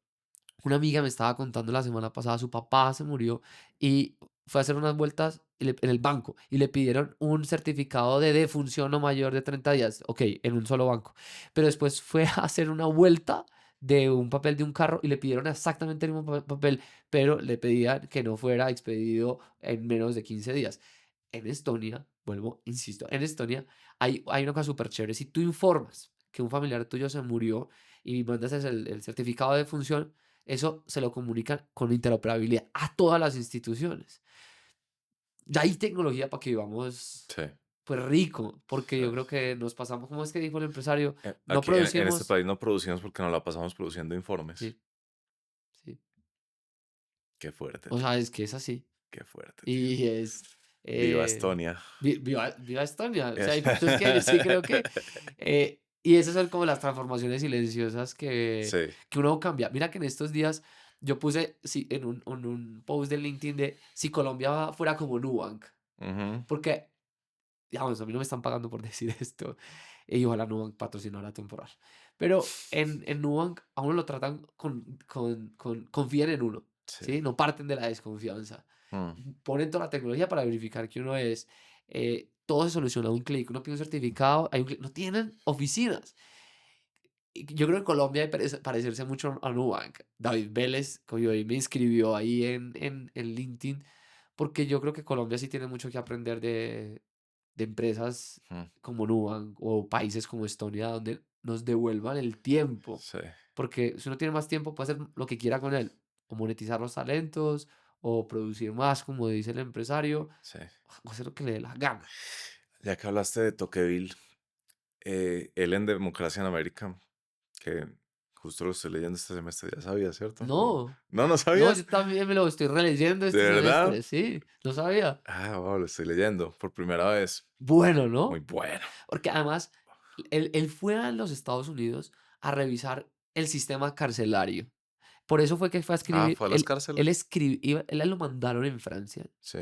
una amiga me estaba contando la semana pasada, su papá se murió y fue a hacer unas vueltas en el banco y le pidieron un certificado de defunción no mayor de 30 días, ok, en un solo banco. Pero después fue a hacer una vuelta de un papel de un carro y le pidieron exactamente el mismo papel, pero le pedían que no fuera expedido en menos de 15 días. En Estonia, vuelvo, insisto, en Estonia hay una cosa súper chévere. Si tú informas que un familiar tuyo se murió y mandas el certificado de defunción, eso se lo comunican con interoperabilidad a todas las instituciones. Ya hay tecnología para que vivamos Sí, pues rico, porque sí. yo creo que nos pasamos, como es que dijo el empresario, no Aquí en este producimos. país no producimos porque nos la pasamos produciendo informes. Sí, sí. Qué fuerte, O tío. sea, es que es así. Qué fuerte, tío. Y es. Viva eh, Estonia. viva Estonia. O sea, hay puntos que yo sí creo que. Y esas son como las transformaciones silenciosas Sí. que uno cambia. Mira que en estos días yo puse en un post de LinkedIn de si Colombia fuera como Nubank. Ujú. Porque, digamos, a mí no me están pagando por decir esto. Y ojalá Nubank patrocinara temporal. Pero en Nubank a uno lo tratan confían en uno. Sí. ¿Sí? No parten de la desconfianza. Mm. Ponen toda la tecnología para verificar que uno es. Todo se soluciona a un clic. Uno pide un certificado, hay un clic. No tienen oficinas. Y yo creo que Colombia debe parecerse mucho a Nubank. David Vélez, como yo, ahí me inscribió ahí en LinkedIn, porque yo creo que Colombia sí tiene mucho que aprender de empresas Mm. como Nubank o países como Estonia, donde nos devuelvan el tiempo. Sí. Porque si uno tiene más tiempo, puede hacer lo que quiera con él, o monetizar los talentos, o producir más, como dice el empresario, Sí. o hacer lo que le dé la gana. Ya que hablaste de Tocqueville, él en Democracia en América, que Justo lo estoy leyendo este semestre, ya sabía, ¿cierto? No, No, ¿no no, sabías? yo también me lo estoy releyendo ¿De este verdad? semestre, sí, no sabía. Ah, wow, lo estoy leyendo por primera vez. Bueno, Muy ¿no? bueno. Porque además, él fue a los Estados Unidos a revisar el sistema carcelario. Por eso fue que fue a Ah, escribir, ¿fue a las él cárceles? escribió, él lo mandaron en Francia. Sí.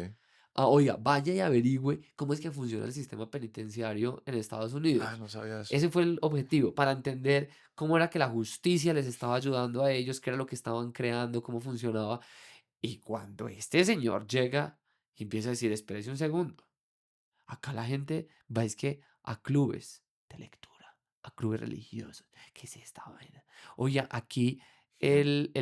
Ah, oiga, vaya y averigüe cómo es que funciona el sistema penitenciario en Estados Ah, Unidos. no sabía eso. Ese fue el objetivo, para entender cómo era que la justicia les estaba ayudando a ellos, qué era lo que estaban creando, cómo funcionaba. Y cuando este señor llega y empieza a decir, espérese un segundo, acá la gente va es que a clubes de lectura, a clubes religiosos. ¿Qué es esta vaina? Oye, aquí Mm,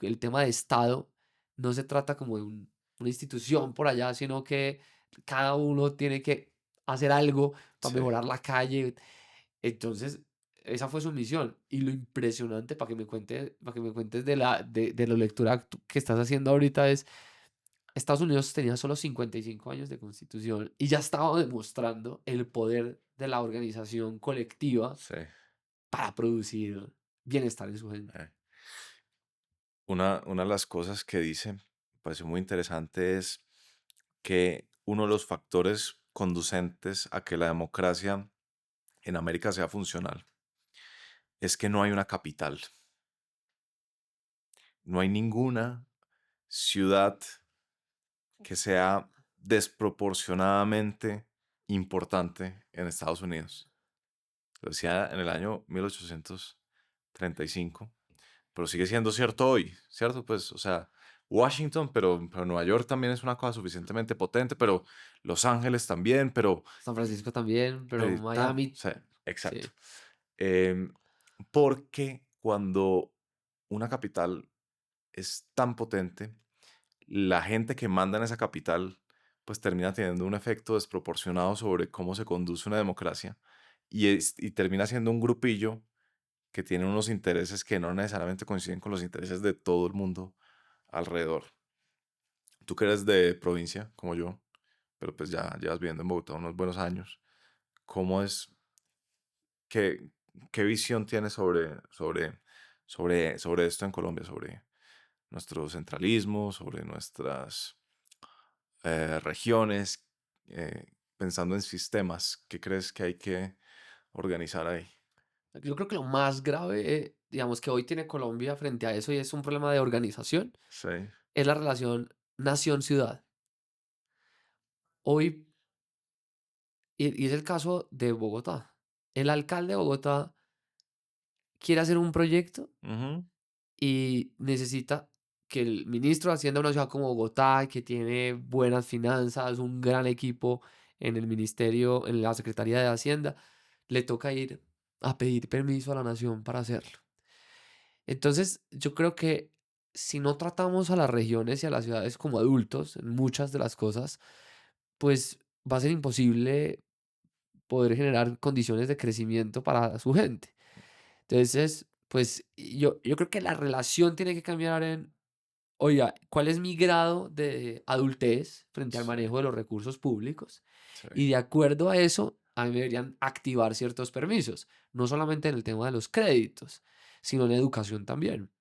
el tema de Estado no se trata como de una institución por allá, sino que cada uno tiene que hacer algo para sí, mejorar la calle. Entonces, esa fue su misión. Y lo impresionante, para que me cuentes de la lectura que estás haciendo ahorita, es Estados Unidos tenía solo 55 años de constitución y ya estaba demostrando el poder de la organización colectiva sí. para producir bienestar en su gente. eh. Una de las cosas que dice, me pareció muy interesante, es que uno de los factores conducentes a que la democracia en América sea funcional es que no hay una capital. No hay ninguna ciudad que sea desproporcionadamente importante en Estados Unidos. Lo decía en el año 1835, pero sigue siendo cierto hoy, ¿cierto? Pues, o sea, Washington, pero Nueva York también es una cosa suficientemente potente, pero Los Ángeles también, San Francisco también, pero pero Miami, sí, exacto. sí. Em, Porque cuando una capital es tan potente, la gente que manda en esa capital pues termina teniendo un efecto desproporcionado sobre cómo se conduce una democracia y termina siendo un grupillo que tiene unos intereses que no necesariamente coinciden con los intereses de todo el mundo alrededor. Tú que eres de provincia, como yo, pero pues ya llevas viviendo en Bogotá unos buenos años, ¿cómo es, qué, qué visión tienes sobre esto en Colombia, sobre nuestro centralismo, sobre nuestras regiones, pensando en sistemas? ¿Qué crees que hay que organizar ahí? Yo creo que lo más grave, digamos, que hoy tiene Colombia frente a eso y es un problema de organización, Sí. es la relación nación-ciudad. Hoy, y es el caso de Bogotá. El alcalde de Bogotá quiere hacer un proyecto Ujú. y necesita que el ministro de Hacienda de una ciudad como Bogotá, que tiene buenas finanzas, un gran equipo en el ministerio, en la Secretaría de Hacienda, le toca ir a pedir permiso a la nación para hacerlo. Entonces, yo creo que si no tratamos a las regiones y a las ciudades como adultos en muchas de las cosas, pues va a ser imposible poder generar condiciones de crecimiento para su gente. Entonces, pues yo creo que la relación tiene que cambiar en, oiga, ¿cuál es mi grado de adultez frente al Sí, manejo de los recursos públicos? sí, Y de acuerdo a eso, a mí me deberían activar ciertos permisos, no solamente en el tema de los créditos, sino en educación también.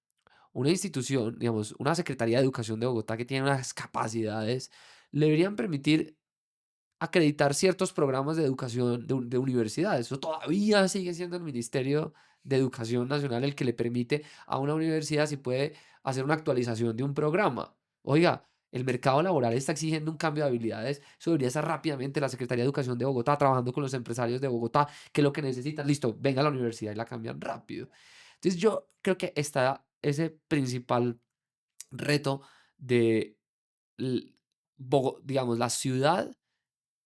Una institución, digamos, una Secretaría de Educación de Bogotá que tiene unas capacidades, le deberían permitir acreditar ciertos programas de educación de universidades. Eso todavía sigue siendo el Ministerio de Educación Nacional el que le permite a una universidad si puede hacer una actualización de un programa. Oiga, el mercado laboral está exigiendo un cambio de habilidades. Eso debería estar rápidamente la Secretaría de Educación de Bogotá trabajando con los empresarios de Bogotá, que lo que necesitan, listo, venga a la universidad y la cambian rápido. Entonces yo creo que está ese principal reto de, l- digamos, la ciudad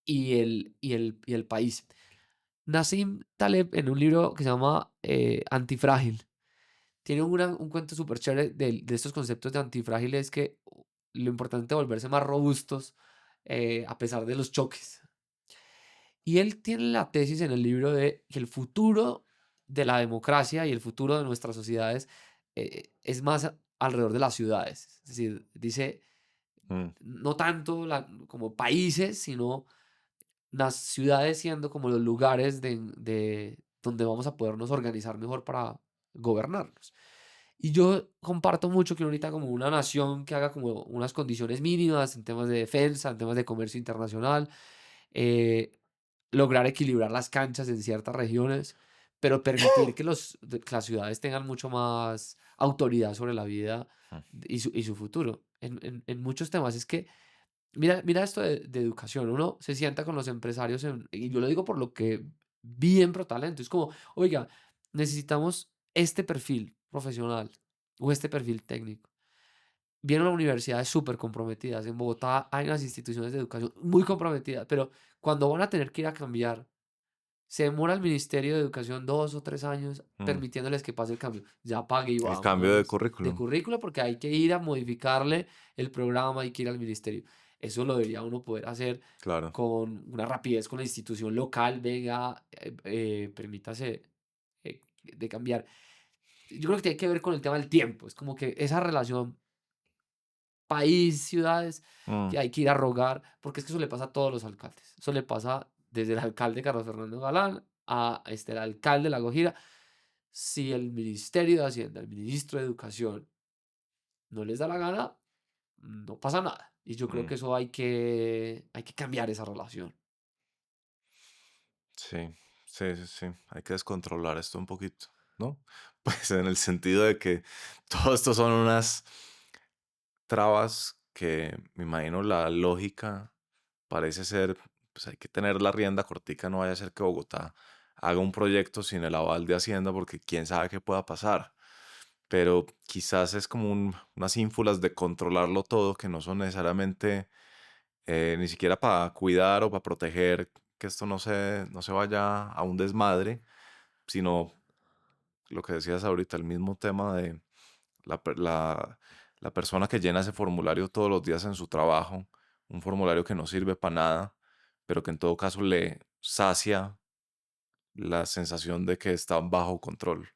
y el país. Nassim Taleb, en un libro que se llama Antifrágil, tiene un cuento súper chévere de estos conceptos de antifrágil, es que lo importante es volverse más robustos a pesar de los choques. Y él tiene la tesis en el libro de que el futuro de la democracia y el futuro de nuestras sociedades es más alrededor de las ciudades. Es decir, dice, mm, no tanto como países, sino las ciudades siendo como los lugares de donde vamos a podernos organizar mejor para gobernarnos. Y yo comparto mucho que ahorita como una nación que haga como unas condiciones mínimas en temas de defensa, en temas de comercio internacional, eh, lograr equilibrar las canchas en ciertas regiones, pero permitir que que las ciudades tengan mucho más autoridad sobre la vida Mm, y su futuro. En muchos temas es que, mira esto de educación, uno se sienta con los empresarios, y yo lo digo por lo que vi en ProTalento, es como, oiga, necesitamos este perfil profesional o este perfil técnico. Vienen a universidades súper comprometidas. En Bogotá hay unas instituciones de educación muy comprometidas, pero cuando van a tener que ir a cambiar, se demora el Ministerio de Educación 2 o 3 años mm. permitiéndoles que pase el cambio. Ya pague y El cambio de vámonos de currículum, currícula porque hay que ir a modificarle el programa, hay que ir al ministerio. Eso lo debería uno poder hacer claro. con una rapidez con la institución local. Venga, permítase de cambiar. Yo creo que tiene que ver con el tema del tiempo. Es como que esa relación país, ciudades, Mm, que hay que ir a rogar, porque es que eso le pasa a todos los alcaldes. Eso le pasa desde el alcalde Carlos Fernando Galán a el alcalde de La Guajira. Si el Ministerio de Hacienda, el ministro de Educación, no les da la gana, no pasa nada. Y yo creo mm. que eso hay que cambiar esa relación. Sí, sí, sí, sí. Hay que descontrolar esto un poquito, ¿no? Pues en el sentido de que todo esto son unas trabas que me imagino la lógica parece ser, pues hay que tener la rienda cortica, no vaya a ser que Bogotá haga un proyecto sin el aval de Hacienda porque quién sabe qué pueda pasar. Pero quizás es como unas ínfulas de controlarlo todo que no son necesariamente ni siquiera para cuidar o para proteger que esto no se vaya a un desmadre, sino lo que decías ahorita, el mismo tema de la persona que llena ese formulario todos los días en su trabajo, un formulario que no sirve para nada, pero que en todo caso le sacia la sensación de que está bajo control,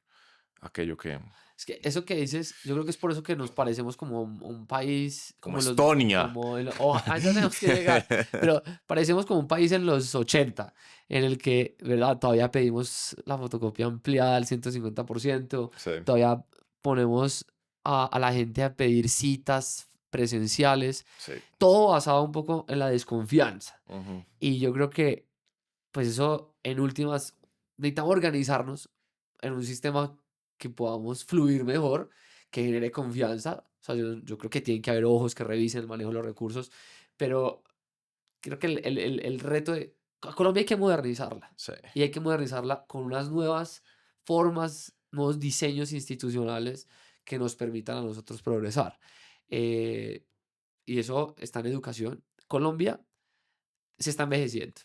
aquello que, Es que eso que dices, yo creo que es por eso que nos parecemos como un país, como como los, Estonia. como allá tenemos que llegar, pero parecemos como un país en los 80 en el que, ¿verdad? Todavía pedimos la fotocopia ampliada al 150%, Sí, todavía ponemos a la gente a pedir citas presenciales, sí. todo basado un poco en la desconfianza. Ujú. Y yo creo que, pues eso, en últimas, necesitamos organizarnos en un sistema que podamos fluir mejor, que genere confianza. O sea, yo creo que tienen que haber ojos que revisen el manejo de los recursos, pero creo que el reto de a Colombia hay que modernizarla Sí. y hay que modernizarla con unas nuevas formas, nuevos diseños institucionales que nos permitan a nosotros progresar. Eh, y eso está en educación. Colombia se está envejeciendo.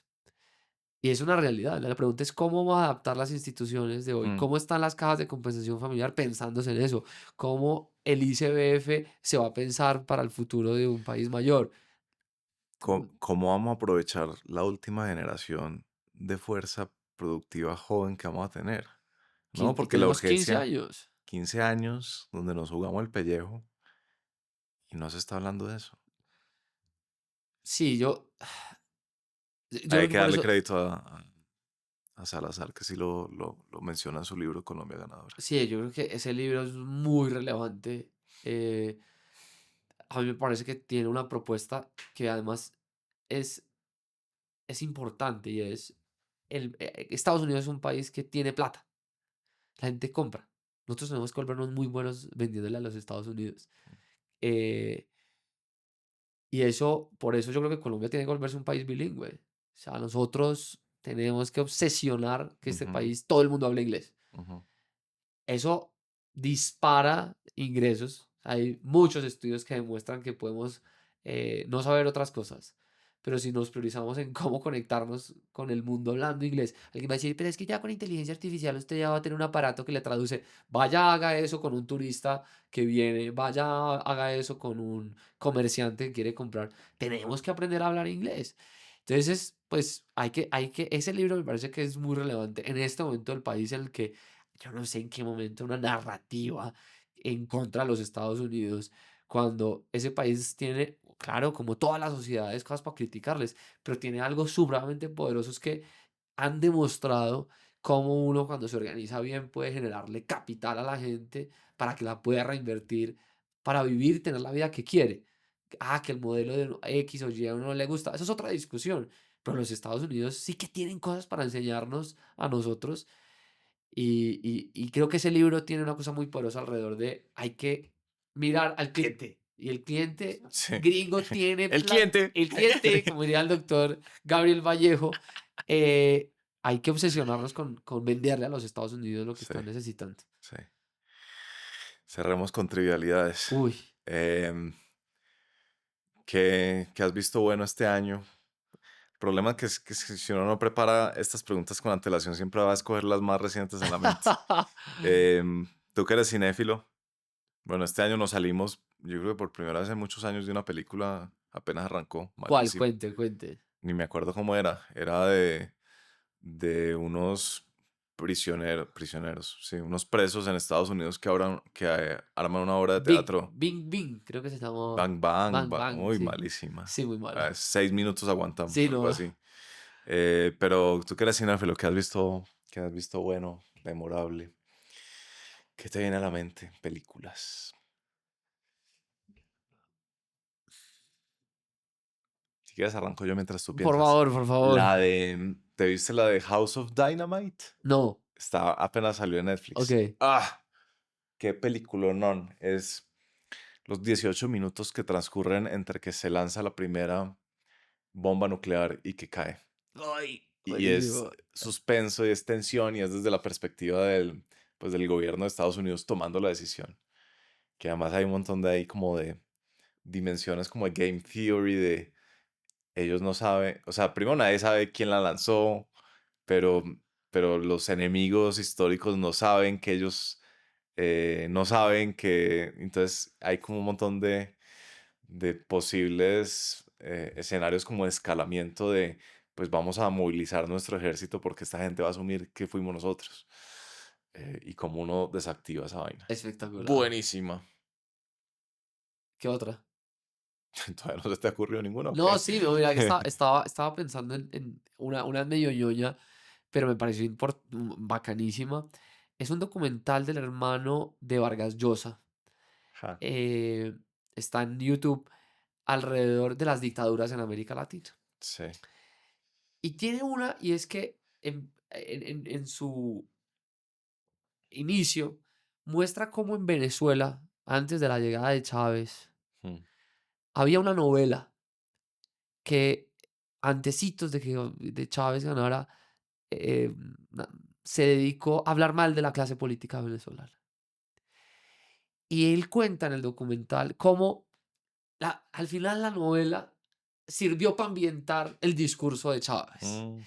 Y es una realidad. La pregunta es cómo vamos a adaptar las instituciones de hoy, Mm. cómo están las cajas de compensación familiar pensándose en eso, cómo el ICBF se va a pensar para el futuro de un país mayor. ¿Cómo, cómo vamos a aprovechar la última generación de fuerza productiva joven que vamos a tener? ¿No? Y Porque la tenemos 15 urgencia, años. 15 años donde nos jugamos el pellejo y no se está hablando de eso. Sí, yo creo Hay que que por darle eso, crédito a Salazar, que sí lo menciona en su libro Colombia Ganadora. sí, yo creo que ese libro es muy relevante. eh, a mí me parece que tiene una propuesta que además es, es importante y es, Estados Unidos es un país que tiene plata. La gente compra. Nosotros tenemos que volvernos muy buenos vendiéndole a los Estados Unidos. Eh, y eso, por eso yo creo que Colombia tiene que volverse un país bilingüe. O sea, nosotros tenemos que obsesionar que este Ujú, país, todo el mundo hable inglés. ujú. Eso dispara ingresos. Hay muchos estudios que demuestran que podemos no saber otras cosas, pero si nos priorizamos en cómo conectarnos con el mundo hablando inglés, alguien va a decir, pero es que ya con inteligencia artificial usted ya va a tener un aparato que le traduce. Vaya, haga eso con un turista que viene, vaya, haga eso con un comerciante que quiere comprar. Tenemos que aprender a hablar inglés. Entonces, pues ese libro me parece que es muy relevante en este momento del país en el que yo no sé en qué momento una narrativa en contra de los Estados Unidos, cuando ese país tiene, claro, como todas las sociedades, cosas para criticarles, pero tiene algo supremamente poderoso, es que han demostrado cómo uno cuando se organiza bien puede generarle capital a la gente para que la pueda reinvertir para vivir y tener la vida que quiere. Que el modelo de X o Y a uno no le gusta, eso es otra discusión. Pero los Estados Unidos sí que tienen cosas para enseñarnos a nosotros y creo que ese libro tiene una cosa muy poderosa alrededor de hay que mirar al cliente. Y el cliente Sí. gringo tiene El cliente. el cliente, como diría el doctor Gabriel Vallejo, hay que obsesionarnos con venderle a los Estados Unidos lo que Sí, están necesitando. sí. Cerremos con trivialidades. Uy, Em, ¿qué has visto bueno este año? El problema que si uno no prepara estas preguntas con antelación, siempre va a escoger las más recientes en la mente. Tú que eres cinéfilo, bueno, este año nos salimos, yo creo que por primera vez en muchos años, de una película, apenas arrancó, ¿cuál? malísima. Cuente, cuente. Ni me acuerdo cómo era. Era de unos prisioneros, sí, unos presos en Estados Unidos que arman una obra de teatro. Bing, Bing, creo que se llamó Bang Bang, Bang Bang, muy sí. malísima. Sí, muy mala. 6 minutos aguantamos, Sí, algo no. así. Pero tú que eres cinéfilo, ¿qué has visto bueno, memorable? ¿Qué te viene a la mente? Películas. Si quieres arranco yo mientras tú Por piensas. favor, por favor. ¿Te viste la de House of Dynamite? No, Apenas salió en ok. Netflix. ¡Ah! ¡Qué película, non! Es los 18 minutos que transcurren entre que se lanza la primera bomba nuclear y que cae. Ay, Y es buenísimo. suspenso y es tensión y es desde la perspectiva del gobierno de Estados Unidos tomando la decisión. Que además hay un montón de ahí como de dimensiones como de game theory, de ellos no saben, o sea, primero nadie sabe quién la lanzó, pero, pero los enemigos históricos no saben que ellos no saben que, entonces hay como un montón de posibles escenarios como de escalamiento de, pues vamos a movilizar nuestro ejército porque esta gente va a asumir que fuimos nosotros. Y como uno desactiva esa vaina. Espectacular. Buenísima. ¿Qué otra? ¿Todavía no se te ocurrió ninguna o No, qué? sí, no, mira que estaba pensando en una medio ñoña, pero me pareció bacanísima. Es un documental del hermano de Vargas Llosa. Ja, eh, Está en YouTube alrededor de las dictaduras en América Latina. sí. Y tiene una, y es que en su inicio muestra cómo en Venezuela, antes de la llegada de Chávez, Mm, había una novela que antecitos de que de Chávez ganara, eh, na- se dedicó a hablar mal de la clase política venezolana. Y él cuenta en el documental cómo al final la novela sirvió para ambientar el discurso de Chávez. mm,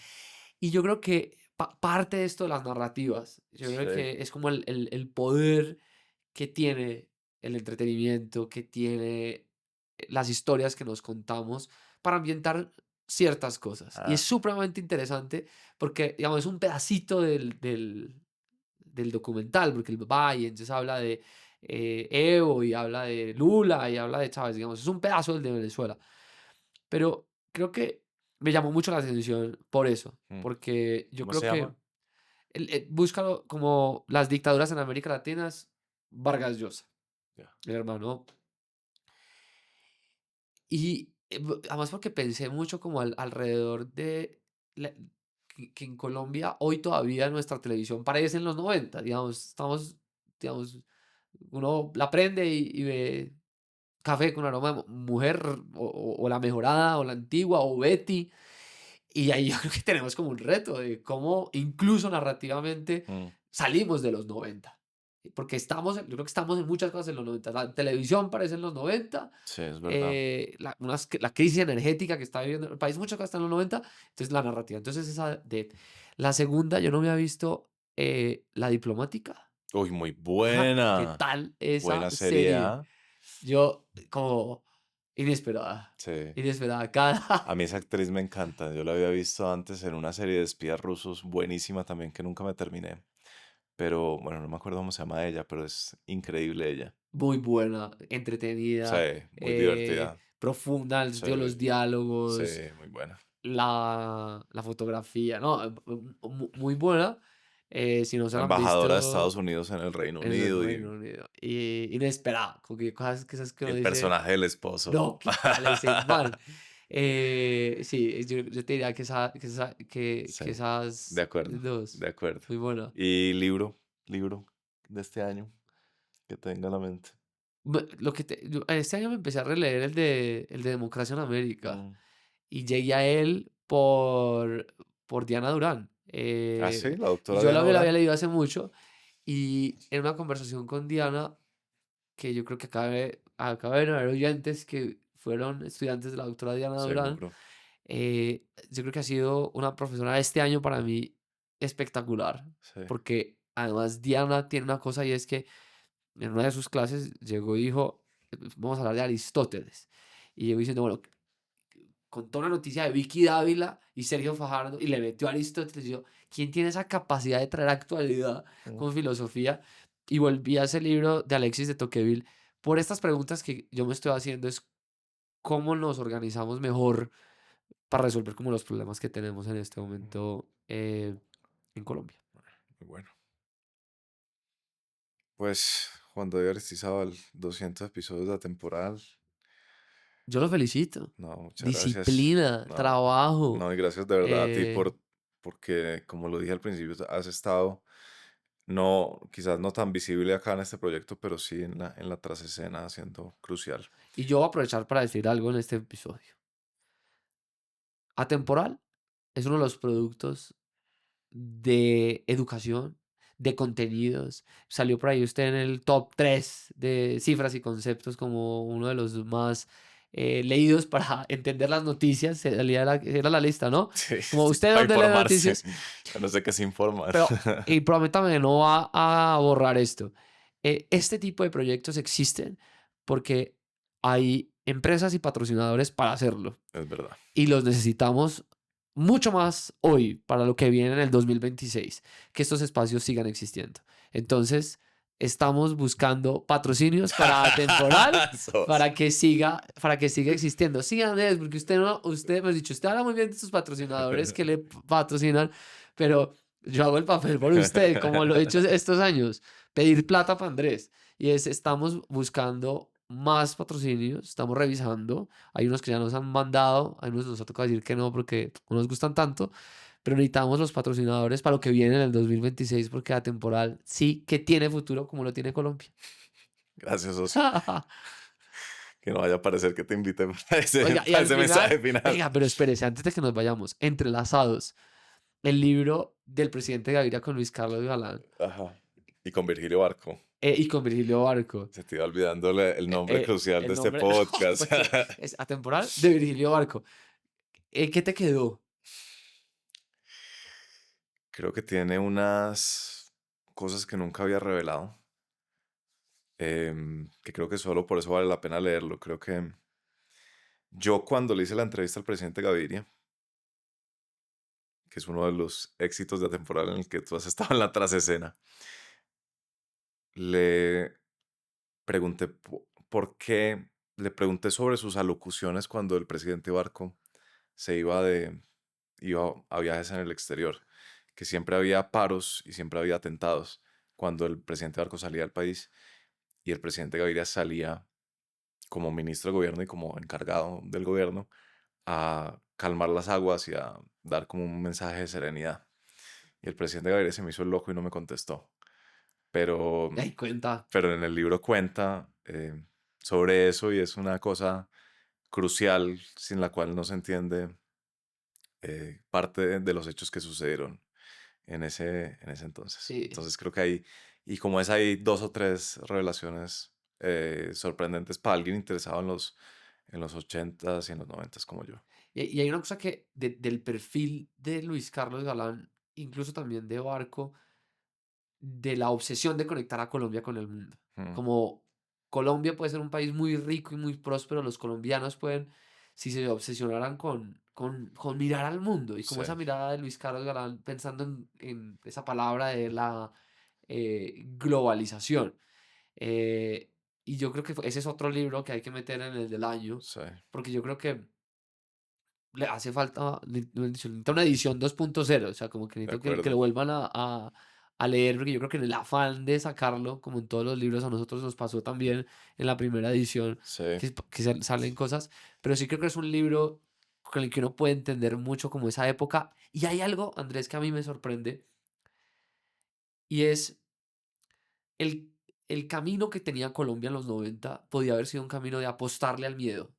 Y yo creo que parte de esto de las narrativas, yo creo sí. que es como el poder que tiene el entretenimiento, que tiene las historias que nos contamos para ambientar ciertas cosas. Y es Ah, supremamente interesante porque, digamos, es un pedacito del documental, porque él va y entonces habla de Evo y habla de Lula y habla de Chávez, digamos, es un pedazo del de Venezuela. Pero creo que me llamó mucho la atención por eso, mm. porque yo ¿Cómo creo se que llama? búscalo como las dictaduras en América Latina, Vargas Llosa, Ya. el hermano. Y además porque pensé mucho como alrededor de que en Colombia hoy todavía nuestra televisión parece en los 90, digamos, digamos, uno la prende y ve Café con aroma de mujer o La Mejorada o La Antigua o Betty. Y ahí yo creo que tenemos como un reto de cómo incluso narrativamente Mm, salimos de los 90. Porque yo creo que estamos en muchas cosas en los 90. La televisión parece en los 90. sí, es verdad. La crisis energética que está viviendo el país, muchas cosas están en los 90. Entonces la narrativa. Entonces esa de... La segunda, yo no me había visto La Diplomática. Uy, muy ¿Qué buena. tal esa Buena serie, serie? ¿ah? Yo como inesperada. Sí. Inesperada. A mí esa actriz me encanta. Yo la había visto antes en una serie de espías rusos buenísima también que nunca me terminé. Pero bueno, no me acuerdo cómo se llama ella, pero es increíble ella. Muy buena, Sí, entretenida, muy divertida. profunda en el Sí, sentido de los sí, diálogos, muy buena. la fotografía, ¿no? Muy buena. Si no se La lo han embajadora de Estados visto Unidos en el Reino en el Unido Reino y Unido. Y inesperado, como que cosas que esas que uno el dice, personaje del esposo. no, ¿qué tal ese man? Sí, yo te diría que Sí, de esas acuerdo, dos, de acuerdo. muy buena. Y libro de este año que tenga en la mente. Este año me empecé a releer el de Democracia en América Mm. y llegué a él por Diana Durán. Ah, sí, la doctora Yo Diana lo había Durán. leído hace mucho y en una conversación con Diana, que yo creo que acabe de haber oyentes que fueron estudiantes de la doctora Diana Durán, Seguro. yo creo que ha sido una profesora este año para mí espectacular, Sí. porque además Diana tiene una cosa y es que en una de sus clases llegó y dijo, vamos a hablar de Aristóteles. Y llegó diciendo, bueno, contó una noticia de Vicky Dávila y Sergio Fajardo y le metió a Aristóteles. Y yo, ¿quién tiene esa capacidad de traer actualidad Mm. con filosofía? Y volví a ese libro de Alexis de Tocqueville por estas preguntas que yo me estoy haciendo, es cómo nos organizamos mejor para resolver como los problemas que tenemos en este momento en Colombia. Muy bueno. Pues Juan David Aristizábal, 200 episodios de la temporada. Yo lo felicito. No, muchas gracias. Disciplina, No, trabajo. no, y gracias de verdad a ti eh, porque, como lo dije al principio, has estado, no, quizás no tan visible acá en este proyecto, pero sí en la trasescena, siendo crucial. y yo voy a aprovechar para decir algo en este episodio. Atemporal es uno de los productos de educación, de contenidos. Salió por ahí usted en el top 3 de cifras y conceptos como uno de los más leídos para entender las noticias. Era la lista, ¿no? Sí, Como sí, usted para dónde lee informarse. noticias, Yo no sé qué se informa. pero y prométame que no va a borrar esto. Este tipo de proyectos existen porque hay empresas y patrocinadores para hacerlo Es verdad. y los necesitamos mucho más hoy para lo que viene en el 2026, que estos espacios sigan existiendo. Entonces, estamos buscando patrocinios para temporal Sos. para que siga existiendo. Sí, Andrés, porque usted no, usted me ha dicho, usted habla muy bien de sus patrocinadores que le patrocinan, pero yo hago el papel por usted, como lo he hecho estos años, pedir plata para Andrés. Y estamos buscando más patrocinios, estamos revisando. Hay unos que ya nos han mandado, hay unos nos ha tocado decir que no porque no nos gustan tanto, pero necesitamos los patrocinadores para lo que viene en el 2026 porque la temporal sí que tiene futuro como lo tiene Colombia. Gracias, socio. Que no vaya a parecer que te invité Oiga, y para al ese mensaje final, final. venga, pero espérese, antes de que nos vayamos, entrelazados, el libro del presidente Gaviria con Luis Carlos Galán Ajá. Y con Virgilio Barco. y con Virgilio Barco. Se te iba olvidándole el nombre crucial de El este nombre, no, podcast. porque es atemporal de Virgilio Barco. ¿Qué te quedó? Creo que tiene unas cosas que nunca había revelado. Que creo que solo por eso vale la pena leerlo. Creo que yo cuando le hice la entrevista al presidente Gaviria, que es uno de los éxitos de la temporada en el que tú has estado en la trasescena, le pregunté por qué, le pregunté sobre sus alocuciones cuando el presidente Barco se iba a viajes en el exterior, que siempre había paros y siempre había atentados cuando el presidente Barco salía del país y el presidente Gaviria salía como ministro de gobierno y como encargado del gobierno a calmar las aguas y a dar como un mensaje de serenidad. Y el presidente Gaviria se me hizo el loco y no me contestó. Pero, Ay, cuenta. pero en el libro cuenta sobre eso y es una cosa crucial sin la cual no se entiende parte de los hechos que sucedieron en ese entonces. Sí. Entonces creo que hay, y como es, hay dos o tres revelaciones sorprendentes para alguien interesado en los 80s y en los 90s como yo. Y hay una cosa que del perfil de Luis Carlos Galán, incluso también de Barco, de la obsesión de conectar a Colombia con el mundo. Mm, Como Colombia puede ser un país muy rico y muy próspero, los colombianos pueden, si se obsesionaran con mirar al mundo, y como sí, esa mirada de Luis Carlos Galán pensando en esa palabra de la globalización. Eh, y yo creo que ese es otro libro que hay que meter en el del año, sí, porque yo creo que le hace falta, necesita una edición 2.0, o sea, como que de necesito que lo acuerdo. vuelvan a a leer, porque yo creo que en el afán de sacarlo, como en todos los libros, a nosotros nos pasó también en la primera edición, Sí, salen cosas, pero sí creo que es un libro con el que uno puede entender mucho como esa época. Y hay algo, Andrés, que a mí me sorprende, y es el, el camino que tenía Colombia en los 90 podía haber sido un camino de apostarle al miedo,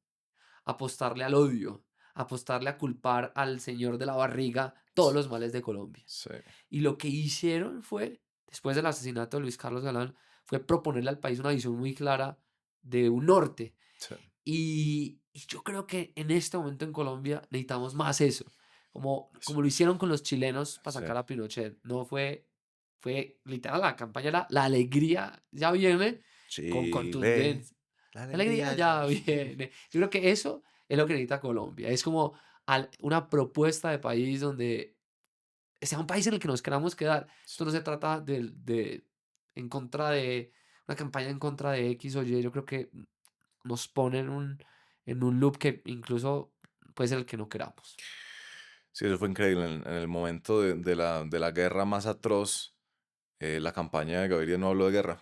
apostarle al odio, apostarle a culpar al señor de la barriga todos los males de Colombia. sí, Y lo que hicieron fue, después del asesinato de Luis Carlos Galán, fue proponerle al país una visión muy clara de un norte. sí, Y yo creo que en este momento en Colombia necesitamos más eso, eso, como lo hicieron con los chilenos para sí. sacar a Pinochet. No fue, fue literal, la campaña era la alegría ya viene con Chile, contundencia. la La alegría alegría ya ya viene. viene. Yo creo que eso es lo que necesita Colombia. Es como una propuesta de país donde sea un país en el que nos queramos quedar. Sí, Esto no se trata en contra de una campaña en contra de X o Y. Yo creo que nos pone en un loop que incluso puede ser el que no queramos. sí, eso fue increíble. En el momento de la guerra más atroz, la campaña de Gaviria no habló de guerra,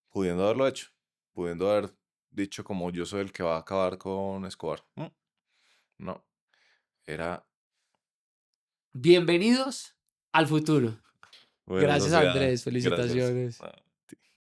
pudiendo haberlo hecho, pudiendo haber dicho como yo soy el que va a acabar con Escobar. No, era Bienvenidos al futuro. buena Gracias, sociedad. Andrés. Gracias. Felicitaciones.